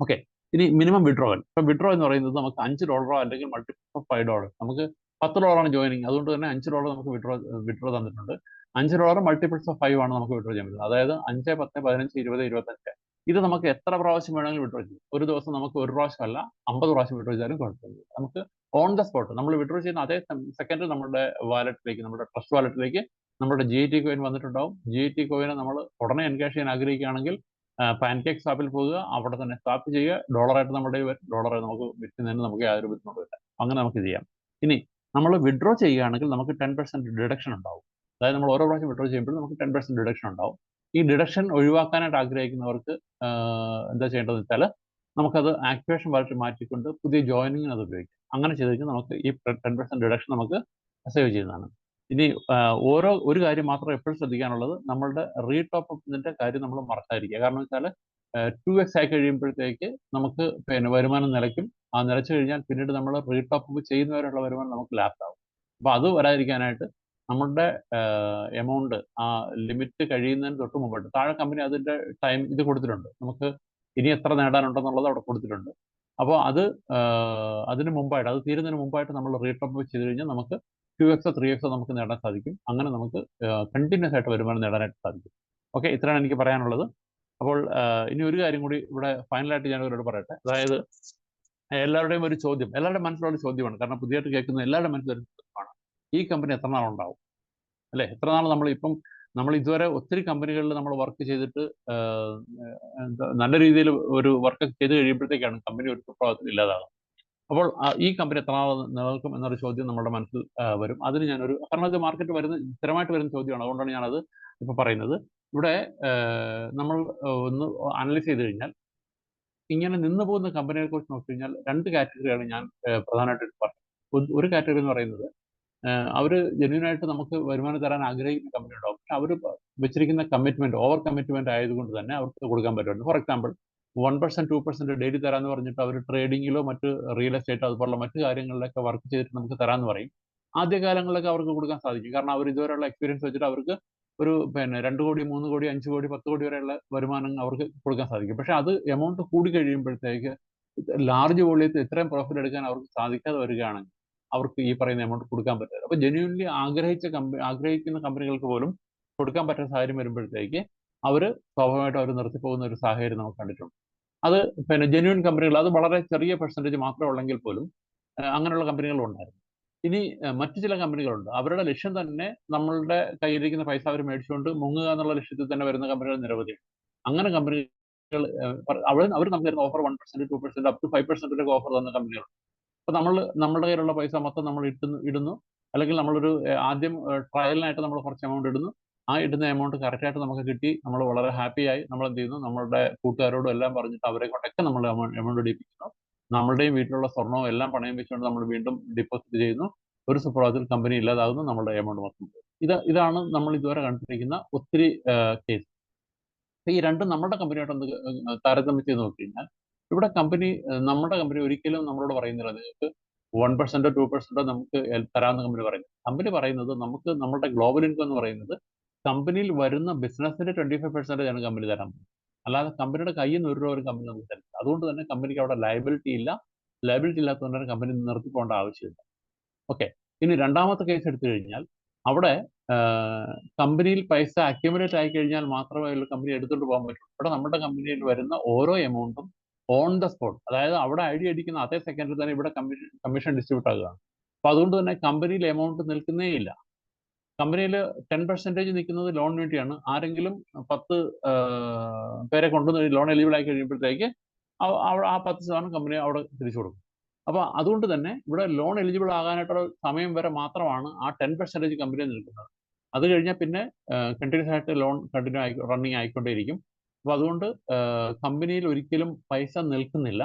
ഓക്കെ, ഇനി മിനിമം വിഡ്രോവൽ. ഇപ്പൊ വിഡ്രോ എന്ന് പറയുന്നത് നമുക്ക് $5 അല്ലെങ്കിൽ മൾട്ടിപ്പിൾ ഓഫ് $5. നമുക്ക് $10 ജോയിനിങ്, അതുകൊണ്ട് തന്നെ $5 നമുക്ക് വിഡ്രോ തന്നിട്ടുണ്ട്. $5 മൾട്ടിപ്പിൾസ് ഓഫ് 5 ആണ് നമുക്ക് വിഡ്രോ ചെയ്യാൻ പറ്റുന്നത്. അതായത് 5, 10, 15, 20, 25. ഇത് നമുക്ക് എത്ര പ്രാവശ്യം വേണമെങ്കിലും വിഡ്രോ ചെയ്യും. ഒരു ദിവസം നമുക്ക് ഒരു പ്രാവശ്യം അല്ല 50 പ്രാവശ്യം വിഡ്രോ ചെയ്താലും കുഴപ്പമില്ല. നമുക്ക് ഓൺ ദ സ്പോട്ട് നമ്മൾ വിഡ്രോ ചെയ്യുന്ന അതേ സെക്കൻഡ് നമ്മുടെ വാലറ്റിലേക്ക്, നമ്മുടെ ട്രസ്റ്റ് വാലറ്റിലേക്ക് നമ്മുടെ GIT കോയിൻ വന്നിട്ടുണ്ടാവും. GIT കോയിനെ നമ്മൾ ഉടനെ എൻകാഷ് ചെയ്യാൻ ആഗ്രഹിക്കുകയാണെങ്കിൽ പാൻകേക്ക് സ്വാപ്പിൽ പോകുക, അവിടെ തന്നെ സ്വാപ്പ് ചെയ്യുക, ഡോളറായിട്ട് നമ്മുടെ വരും. ഡോളർ നമുക്ക് വിൽക്കുന്നതിന് നമുക്ക് യാതൊരു ബുദ്ധിമുട്ടില്ല. അങ്ങനെ നമുക്ക് ചെയ്യാം. ഇനി നമ്മൾ വിഡ്രോ ചെയ്യുകയാണെങ്കിൽ നമുക്ക് 10% ഡിഡക്ഷൻ ഉണ്ടാവും. അതായത് നമ്മൾ ഓരോ പ്രാവശ്യം വിഡ്രോ ചെയ്യുമ്പോഴും നമുക്ക് 10% ഡിഡക്ഷൻ ഉണ്ടാവും. ഈ ഡിഡക്ഷൻ ഒഴിവാക്കാനായിട്ട് ആഗ്രഹിക്കുന്നവർക്ക് എന്താ ചെയ്യേണ്ടതെന്ന് വെച്ചാൽ നമുക്കത് ആക്ടിവേഷൻ വാലറ്റ് മാറ്റിക്കൊണ്ട് പുതിയ ജോയിനിങ്ങിന് അത് ഉപയോഗിക്കാം. അങ്ങനെ ചെയ്ത് കഴിഞ്ഞാൽ നമുക്ക് ഈ 10% ഡിഡക്ഷൻ നമുക്ക് സേവ് ചെയ്യുന്നതാണ്. ഇനി ഒരു കാര്യം മാത്രം എപ്പോഴും ശ്രദ്ധിക്കാനുള്ളത്, നമ്മളുടെ റീടോപ്പ് കാര്യം നമ്മൾ മറക്കാതിരിക്കുക. കാരണം വെച്ചാൽ 2x ആയി കഴിയുമ്പോഴത്തേക്ക് നമുക്ക് വരുമാനം നിലയ്ക്കും. ആ നിലച്ചു കഴിഞ്ഞാൽ പിന്നീട് നമ്മൾ റീടോപ്പ് ചെയ്യുന്നവരുള്ള വരുമാനം നമുക്ക് ലാപ്സ് ആവും. അപ്പോൾ അത് വരാതിരിക്കാനായിട്ട് നമ്മളുടെ എമൗണ്ട് ആ ലിമിറ്റ് കഴിയുന്നതിന് തൊട്ട് മുമ്പായിട്ട് താഴെ കമ്പനി അതിന്റെ ടൈം ഇത് കൊടുത്തിട്ടുണ്ട്. നമുക്ക് ഇനി എത്ര നേടാനുണ്ടെന്നുള്ളത് അവിടെ കൊടുത്തിട്ടുണ്ട്. അപ്പോൾ അതിന് മുമ്പായിട്ട്, അത് തീരുന്നതിന് മുമ്പായിട്ട് നമ്മൾ റീടോപ്പ് ചെയ്ത് കഴിഞ്ഞാൽ നമുക്ക് 2x 3x നമുക്ക് നേടാൻ സാധിക്കും. അങ്ങനെ നമുക്ക് കണ്ടിന്യൂസ് ആയിട്ട് വരുമാനം നേടാനായിട്ട് സാധിക്കും. ഓക്കെ, ഇത്രയാണ് എനിക്ക് പറയാനുള്ളത്. അപ്പോൾ ഇനി ഒരു കാര്യം കൂടി ഇവിടെ ഫൈനലായിട്ട് ഞാൻ ഇവരോട് പറയട്ടെ. അതായത് എല്ലാവരുടെയും ഒരു ചോദ്യം, എല്ലാവരുടെ മനസ്സിലുള്ള ചോദ്യമാണ്. കാരണം പുതിയതായിട്ട് കേൾക്കുന്ന എല്ലാവരുടെ മനസ്സിലൊരു ചോദ്യമാണ്, ഈ കമ്പനി എത്ര നാളുണ്ടാവും, അല്ലേ? എത്ര നാൾ നമ്മൾ ഇതുവരെ ഒത്തിരി കമ്പനികളിൽ നമ്മൾ വർക്ക് ചെയ്തിട്ട് നല്ല രീതിയിൽ ഒരു വർക്ക് ചെയ്ത് കഴിയുമ്പോഴത്തേക്കാണ് കമ്പനി ഒരു സുപ്രഭാതത്തിൽ ഇല്ലാതാകുന്നത്. അപ്പോൾ ഈ കമ്പനി എത്ര നാൾ നിലനിൽക്കും എന്നൊരു ചോദ്യം നമ്മുടെ മനസ്സിൽ വരും. അതിന് ഞാനൊരു, കാരണം ഇത് മാർക്കറ്റ് സ്ഥിരമായിട്ട് വരുന്ന ചോദ്യമാണ്. അതുകൊണ്ടാണ് ഞാനത് ഇപ്പോൾ പറയുന്നത്. ഇവിടെ നമ്മൾ ഒന്ന് അനലൈസ് ചെയ്ത് കഴിഞ്ഞാൽ, ഇങ്ങനെ നിന്ന് പോകുന്ന കമ്പനികളെ കുറിച്ച് നോക്കിക്കഴിഞ്ഞാൽ രണ്ട് കാറ്റഗറിയാണ് ഞാൻ പ്രധാനമായിട്ട് പറയുന്നത്. ഒരു കാറ്റഗറി എന്ന് പറയുന്നത് അവർ ജെന്യൂനായിട്ട് നമുക്ക് വരുമാനം തരാൻ ആഗ്രഹിക്കുന്ന കമ്പനി ഉണ്ടാവും. പക്ഷെ അവർ വെച്ചിരിക്കുന്ന കമ്മിറ്റ്മെന്റ് ഓവർ കമ്മിറ്റ്മെന്റ് ആയതുകൊണ്ട് തന്നെ അവർക്ക് കൊടുക്കാൻ പറ്റുന്നുണ്ട്. ഫോർ എക്സാമ്പിൾ 1% 2% ഡെയിലി തരാമെന്ന് പറഞ്ഞിട്ട് അവർ ട്രേഡിങ്ങിലോ മറ്റ് റിയൽ എസ്റ്റേറ്റ് അതുപോലുള്ള മറ്റു കാര്യങ്ങളിലൊക്കെ വർക്ക് ചെയ്തിട്ട് നമുക്ക് തരാമെന്ന് പറയും. ആദ്യകാലങ്ങളിലൊക്കെ അവർക്ക് കൊടുക്കാൻ സാധിക്കും. കാരണം അവർ ഇതുവരെയുള്ള എക്സ്പീരിയൻസ് വെച്ചിട്ട് അവർക്ക് ഒരു 2 കോടി 3 കോടി 5 കോടി 10 കോടി വരെയുള്ള വരുമാനം അവർക്ക് കൊടുക്കാൻ സാധിക്കും. പക്ഷെ അത് എമൗണ്ട് കൂടി കഴിയുമ്പോഴത്തേക്ക് ലാർജ് വോളിയത്തിൽ ഇത്രയും പ്രോഫിറ്റ് എടുക്കാൻ അവർക്ക് സാധിക്കാതെ വരികയാണെങ്കിൽ അവർക്ക് ഈ പറയുന്ന എമൗണ്ട് കൊടുക്കാൻ പറ്റില്ല. അപ്പോൾ ജെന്യൂൻലി ആഗ്രഹിക്കുന്ന കമ്പനികൾക്ക് പോലും കൊടുക്കാൻ പറ്റുന്ന സാഹചര്യം വരുമ്പോഴത്തേക്ക് അവർ സ്വാഭാവികമായിട്ടും അവർ നിർത്തിപ്പോകുന്ന ഒരു സാഹചര്യം നമുക്ക് കണ്ടിട്ടുണ്ട്. അത് ജെന്യൂൻ കമ്പനികൾ, അത് വളരെ ചെറിയ പെർസെൻറ്റേജ് മാത്രമേ ഉള്ളെങ്കിൽ പോലും അങ്ങനെയുള്ള കമ്പനികളും ഉണ്ടായിരുന്നു. ഇനി മറ്റു ചില കമ്പനികളുണ്ട്, അവരുടെ ലക്ഷ്യം തന്നെ നമ്മളുടെ കയ്യിലിരിക്കുന്ന പൈസ അവർ മേടിച്ചുകൊണ്ട് മുങ്ങുക എന്നുള്ള ലക്ഷ്യത്തിൽ തന്നെ വരുന്ന കമ്പനികൾ നിരവധിയാണ്. അങ്ങനെ കമ്പനികൾ അവർ നമുക്ക് തരുന്ന ഓഫർ 1% 2% അപ് ടു 5% ഒക്കെ ഓഫർ തന്ന കമ്പനികൾ. അപ്പോൾ നമ്മുടെ കയ്യിലുള്ള പൈസ മൊത്തം നമ്മൾ ഇടുന്നു, അല്ലെങ്കിൽ നമ്മളൊരു ആദ്യം ട്രയലിനായിട്ട് നമ്മൾ കുറച്ച് എമൗണ്ട് ഇടുന്നു. ആ ഇടുന്ന എമൗണ്ട് കറക്റ്റായിട്ട് നമുക്ക് കിട്ടി, നമ്മൾ വളരെ ഹാപ്പിയായി. നമ്മൾ എന്ത് ചെയ്യുന്നു, നമ്മളുടെ കൂട്ടുകാരോടും എല്ലാം പറഞ്ഞിട്ട് അവരെ കൊണ്ടൊക്കെ നമ്മൾ എമൗണ്ട് ഇടിപ്പിക്കുന്നു. നമ്മളുടെയും വീട്ടിലുള്ള സ്വർണ്ണവും എല്ലാം പണയം വെച്ചുകൊണ്ട് നമ്മൾ വീണ്ടും ഡെപ്പോസിറ്റ് ചെയ്യുന്നു. ഒരു സുപ്രഭാതത്തിൽ കമ്പനി ഇല്ലാതാകുന്നു, നമ്മളുടെ എമൗണ്ട് മൊത്തം പോകും. ഇതാണ് നമ്മൾ ഇതുവരെ കണ്ടിരിക്കുന്ന ഒത്തിരി കേസ്. ഈ രണ്ടും നമ്മുടെ കമ്പനിയായിട്ട് ഒന്ന് താരതമ്യം ചെയ്ത് നോക്കിക്കഴിഞ്ഞാൽ, ഇവിടെ നമ്മുടെ കമ്പനി ഒരിക്കലും നമ്മളോട് പറയുന്നില്ല നിങ്ങൾക്ക് 1% 2% നമുക്ക് തരാമെന്ന് കമ്പനി പറയുന്നത്. കമ്പനി പറയുന്നത് നമുക്ക് നമ്മുടെ ഗ്ലോബൽ ഇൻകം എന്ന് പറയുന്നത് കമ്പനിയിൽ വരുന്ന ബിസിനസിന്റെ 25% ആണ് കമ്പനി തരാൻ പോകുന്നത്. അല്ലാതെ കമ്പനിയുടെ കയ്യിൽ നിന്ന് ഒരു രൂപ ഒരു കമ്പനി നമുക്ക് തരില്ല. അതുകൊണ്ട് തന്നെ കമ്പനിക്ക് അവിടെ ലയബിലിറ്റി ഇല്ല. ലയബിലിറ്റി ഇല്ലാത്തതുകൊണ്ട് തന്നെ കമ്പനി നിർത്തി പോകേണ്ട ആവശ്യമില്ല. ഓക്കെ. ഇനി രണ്ടാമത്തെ കേസ് എടുത്തു കഴിഞ്ഞാൽ, അവിടെ കമ്പനിയിൽ പൈസ അക്യുമുലേറ്റ് ആയി കഴിഞ്ഞാൽ മാത്രമേ കമ്പനി എടുത്തുകൊണ്ട് പോകാൻ പറ്റുള്ളൂ. ഇവിടെ നമ്മുടെ കമ്പനിയിൽ വരുന്ന ഓരോ എമൗണ്ടും ഓൺ ദ സ്പോട്ട്, അതായത് അവിടെ ഐഡിയ അടിക്കുന്ന അതേ സെക്കൻഡിൽ തന്നെ ഇവിടെ കമ്മീഷൻ ഡിസ്ട്രിബ്യൂട്ട് ആകുകയാണ്. അപ്പൊ അതുകൊണ്ട് തന്നെ കമ്പനിയിൽ എമൗണ്ട് നിൽക്കുന്നേ ഇല്ല. കമ്പനിയിൽ 10% നിൽക്കുന്നത് ലോൺ വേണ്ടിയാണ്. ആരെങ്കിലും 10 പേരെ കൊണ്ടുവന്ന് ലോൺ എലിജിബിൾ ആയി കഴിയുമ്പോഴത്തേക്ക് ആ 10% കമ്പനി അവിടെ തിരിച്ചു കൊടുക്കും. അപ്പോൾ അതുകൊണ്ട് തന്നെ ഇവിടെ ലോൺ എലിജിബിൾ ആകാനായിട്ടുള്ള സമയം വരെ മാത്രമാണ് ആ 10% കമ്പനി നിൽക്കുന്നത്. അത് കഴിഞ്ഞാൽ പിന്നെ കണ്ടിന്യൂസ് ആയിട്ട് ലോൺ റണ്ണിങ് ആയിക്കൊണ്ടേയിരിക്കും. അപ്പോൾ അതുകൊണ്ട് കമ്പനിയിൽ ഒരിക്കലും പൈസ നിൽക്കുന്നില്ല.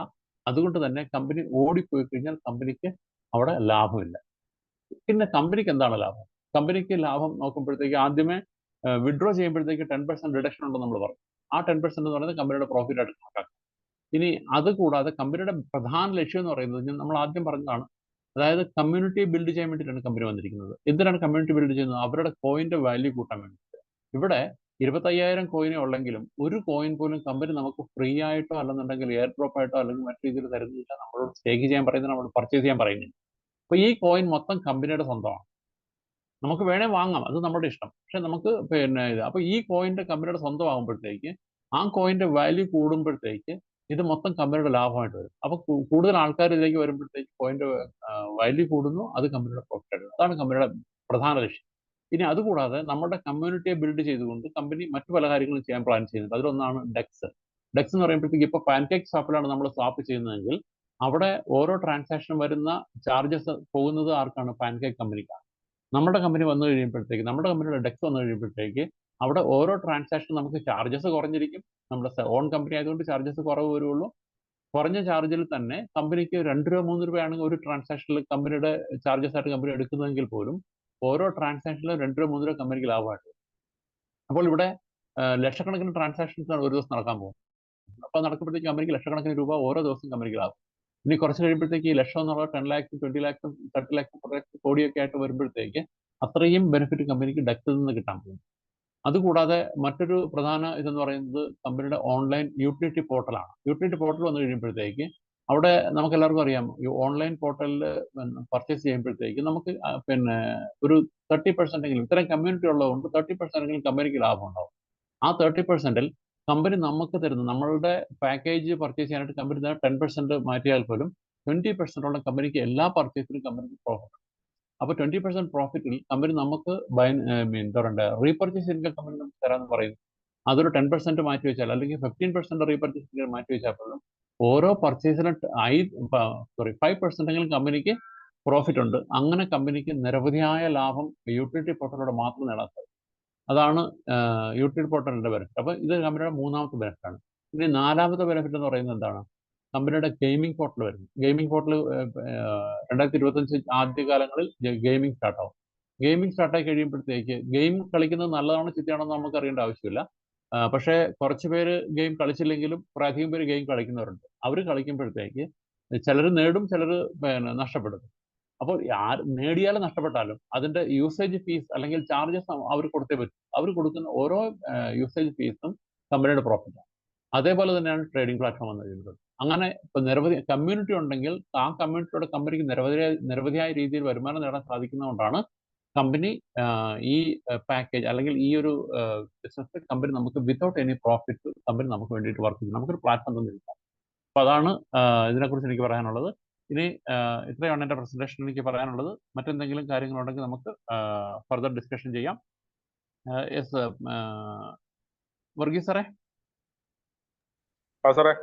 അതുകൊണ്ട് തന്നെ കമ്പനി ഓടിപ്പോയി കഴിഞ്ഞാൽ കമ്പനിക്ക് അവിടെ ലാഭമില്ല. പിന്നെ കമ്പനിക്ക് എന്താണ് ലാഭം? കമ്പനിക്ക് ലാഭം നോക്കുമ്പോഴത്തേക്ക് ആദ്യമേ വിഡ്രോ ചെയ്യുമ്പോഴത്തേക്ക് 10% റിഡക്ഷൻ ഉണ്ടെന്ന് നമ്മൾ പറഞ്ഞു. ആ 10% എന്ന് പറയുന്നത് കമ്പനിയുടെ പ്രോഫിറ്റ് ആയിട്ട് കണക്കാക്കാം. ഇനി അതുകൂടാതെ കമ്പനിയുടെ പ്രധാന ലക്ഷ്യം എന്ന് പറയുന്നത് നമ്മൾ ആദ്യം പറഞ്ഞതാണ്, അതായത് കമ്മ്യൂണിറ്റി ബിൽഡ് ചെയ്യാൻ വേണ്ടിയിട്ടാണ് കമ്പനി വന്നിരിക്കുന്നത്. എന്തിനാണ് കമ്മ്യൂണിറ്റി ബിൽഡ് ചെയ്യുന്നത്? അവരുടെ കോയിന്റെ വാല്യൂ കൂട്ടാൻ വേണ്ടിയിട്ട്. ഇവിടെ 25,000 കോയിനേ ഉള്ളെങ്കിലും ഒരു കോയിൻ പോലും കമ്പനി നമുക്ക് ഫ്രീ ആയിട്ടോ അല്ലെന്നുണ്ടെങ്കിൽ എയർ ഡ്രോപ്പ് ആയിട്ടോ അല്ലെങ്കിൽ മറ്റു രീതിയിൽ തരുന്നില്ല. നമ്മളോട് സ്റ്റേക്ക് ചെയ്യാൻ പറയുന്നത്, നമ്മൾ പർച്ചേസ് ചെയ്യാൻ പറയുന്നില്ല. അപ്പോൾ ഈ കോയിൻ മൊത്തം കമ്പനിയുടെ സ്വന്തമാണ്. നമുക്ക് വേണേൽ വാങ്ങാം, അത് നമ്മുടെ ഇഷ്ടം. പക്ഷെ നമുക്ക് അപ്പോൾ ഈ കോയിന്റെ കമ്പനിയുടെ സ്വന്തമാകുമ്പോഴത്തേക്ക് ആ കോയിന്റെ വാല്യൂ കൂടുമ്പോഴത്തേക്ക് ഇത് മൊത്തം കമ്പനിയുടെ ലാഭമായിട്ട് വരും. അപ്പോൾ കൂടുതൽ ആൾക്കാർ ഇതിലേക്ക് വരുമ്പോഴത്തേക്ക് കോയിന്റെ വാല്യൂ കൂടുന്നു, അത് കമ്പനിയുടെ പ്രോഫിറ്റ് ആയിട്ട് വരും. അതാണ് കമ്പനിയുടെ പ്രധാന ലക്ഷ്യം. ഇനി അതുകൂടാതെ നമ്മുടെ കമ്മ്യൂണിറ്റിയെ ബിൽഡ് ചെയ്തുകൊണ്ട് കമ്പനി മറ്റു പല കാര്യങ്ങളും ചെയ്യാൻ പ്ലാൻ ചെയ്യുന്നുണ്ട്. അതിലൊന്നാണ് ഡെക്സ്. ഡെക്സ് എന്ന് പറയുമ്പോഴത്തേക്ക് ഇപ്പോൾ പാൻകേക്ക് സ്വാപ്പിലാണ് നമ്മൾ സ്വാപ്പ് ചെയ്യുന്നതെങ്കിൽ അവിടെ ഓരോ ട്രാൻസാക്ഷനും വരുന്ന ചാർജസ് പോകുന്നത് ആർക്കാണ്? പാൻകേക്ക് കമ്പനിക്കാണ്. നമ്മുടെ കമ്പനി വന്നു കഴിയുമ്പോഴത്തേക്ക്, നമ്മുടെ കമ്പനിയുടെ ഡെക്സ് വന്നു കഴിയുമ്പോഴത്തേക്ക് അവിടെ ഓരോ ട്രാൻസാക്ഷനും നമുക്ക് ചാർജസ് കുറഞ്ഞിരിക്കും. നമ്മുടെ ഓൺ കമ്പനി ആയതുകൊണ്ട് ചാർജസ് കുറവ് വരുള്ളൂ. കുറഞ്ഞ ചാർജിൽ തന്നെ കമ്പനിക്ക് 2 രൂപ 3 രൂപയാണെങ്കിൽ ഒരു ട്രാൻസാക്ഷനിൽ കമ്പനിയുടെ ചാർജസ് ആയിട്ട് കമ്പനി എടുക്കുന്നതെങ്കിൽ പോലും ഓരോ ട്രാൻസാക്ഷനിലും 2 രൂപ 3 രൂപ കമ്പനിക്ക് ലാഭമായിട്ട്. അപ്പോൾ ഇവിടെ ലക്ഷക്കണക്കിന് ട്രാൻസാക്ഷൻസ് ആണ് ഒരു ദിവസം നടക്കാൻ പോകുന്നത്. അപ്പോൾ നടക്കുമ്പോഴത്തേക്ക് കമ്പനിക്ക് ലക്ഷക്കണക്കിന് രൂപ ഓരോ ദിവസം കമ്പനിക്ക് ലാഭം. ഇനി കുറച്ച് കഴിയുമ്പോഴത്തേക്ക് ഈ ലക്ഷം എന്നുള്ള 10 lakhs 20 lakhs 30 lakhs 40 lakhs കോടിയൊക്കെ ആയിട്ട് വരുമ്പോഴത്തേക്ക് അത്രയും ബെനിഫിറ്റ് കമ്പനിക്ക് ഡെക്സിൽ നിന്ന് കിട്ടാൻ പോകും. അതുകൂടാതെ മറ്റൊരു പ്രധാന ഇതെന്ന് പറയുന്നത് കമ്പനിയുടെ ഓൺലൈൻ യൂട്ടിലിറ്റി പോർട്ടലാണ്. യൂട്ടിലിറ്റി പോർട്ടൽ വന്നു കഴിയുമ്പോഴത്തേക്ക് അവിടെ നമുക്ക് എല്ലാവർക്കും അറിയാം, ഈ ഓൺലൈൻ പോർട്ടലിൽ പർച്ചേസ് ചെയ്യുമ്പോഴത്തേക്ക് നമുക്ക് ഒരു 30% എങ്കിലും, ഇത്രയും കമ്മ്യൂണിറ്റി ഉള്ളതുകൊണ്ട് 30% എങ്കിലും കമ്പനിക്ക് ലാഭം ഉണ്ടാവും. ആ 30%-ൽ കമ്പനി നമുക്ക് തരുന്ന, നമ്മളുടെ പാക്കേജ് പർച്ചേസ് ചെയ്യാനായിട്ട് കമ്പനി 10% മാറ്റിയാൽ പോലും 20%ഓളം കമ്പനിക്ക് എല്ലാ പർച്ചേസിനും കമ്പനിക്ക് പ്രോഫിറ്റ്. അപ്പോൾ 20% പ്രോഫിറ്റിൽ കമ്പനി നമുക്ക് എന്താ പറയണ്ടേ റീപർച്ചേസ് ഇൻകം കമ്പനി നമുക്ക് തരാമെന്ന് പറയുന്നു. അതൊരു 10% മാറ്റി വെച്ചാൽ അല്ലെങ്കിൽ 15% റീപർച്ചേസ് ഇൻകം മാറ്റി വെച്ചാൽ പോലും ഓരോ പർച്ചേസിനും 5% കമ്പനിക്ക് പ്രോഫിറ്റ് ഉണ്ട്. അങ്ങനെ കമ്പനിക്ക് നിരവധിയായ ലാഭം യൂട്ടിലിറ്റി പോർട്ടലിലൂടെ മാത്രം നേടാൻ സാധിക്കും. അതാണ് യൂട്ടിലിറ്റി പോർട്ടലിന്റെ ബെനിഫിറ്റ്. അപ്പോൾ ഇത് കമ്പനിയുടെ മൂന്നാമത്തെ ബെനിഫിറ്റ് ആണ്. ഇനി നാലാമത്തെ ബെനിഫിറ്റ് എന്ന് പറയുന്നത് എന്താണ്? കമ്പനിയുടെ ഗെയിമിംഗ് പോർട്ടൽ വരുന്നു. ഗെയിമിംഗ് പോർട്ടൽ 2025 ആദ്യകാലങ്ങളിൽ ഗെയിമിംഗ് സ്റ്റാർട്ടാവും. ഗെയിമിംഗ് സ്റ്റാർട്ടായി കഴിയുമ്പോഴത്തേക്ക് ഗെയിം കളിക്കുന്നത് നല്ലതാണോ ചീത്തയാണോ എന്ന് നമുക്ക് അറിയേണ്ട ആവശ്യമില്ല. പക്ഷേ കുറച്ച് പേര് ഗെയിം കളിച്ചില്ലെങ്കിലും കുറേ അധികം പേര് ഗെയിം കളിക്കുന്നവരുണ്ട്. അവർ കളിക്കുമ്പോഴത്തേക്ക് ചിലർ നേടും, ചിലർ നഷ്ടപ്പെടും. അപ്പോൾ നേടിയാലും നഷ്ടപ്പെട്ടാലും അതിന്റെ യൂസേജ് ഫീസ് അല്ലെങ്കിൽ ചാർജസ് അവർ കൊടുത്തേ പറ്റും. അവർ കൊടുക്കുന്ന ഓരോ യൂസേജ് ഫീസും കമ്പനിയുടെ പ്രോഫിറ്റാണ്. അതേപോലെ തന്നെയാണ് ട്രേഡിംഗ് പ്ലാറ്റ്ഫോം എന്ന് പറയുന്നത്. അങ്ങനെ ഇപ്പൊ നിരവധി കമ്മ്യൂണിറ്റി ഉണ്ടെങ്കിൽ ആ കമ്മ്യൂണിറ്റിയുടെ കമ്പനിക്ക് നിരവധിയായ രീതിയിൽ വരുമാനം നേടാൻ സാധിക്കുന്നതുകൊണ്ടാണ് കമ്പനി ഈ പാക്കേജ് അല്ലെങ്കിൽ ഈ ഒരു ബിസിനസ് കമ്പനി നമുക്ക് വിതൗട്ട് എനി പ്രോഫിറ്റ് കമ്പനി നമുക്ക് വേണ്ടിയിട്ട് വർക്ക് ചെയ്യും. നമുക്കൊരു പ്ലാറ്റ്ഫോം തന്നിരിക്കാം. അപ്പൊ അതാണ് ഇതിനെക്കുറിച്ച് എനിക്ക് പറയാനുള്ളത്. ഇനി ഇത്രയാണ് എൻ്റെ പ്രസന്റേഷൻ എനിക്ക് പറയാനുള്ളത്. മറ്റെന്തെങ്കിലും കാര്യങ്ങളുണ്ടെങ്കിൽ നമുക്ക് ഫർദർ ഡിസ്കഷൻ ചെയ്യാം. യെസ് വർഗീസ് സാറേ. സാറേ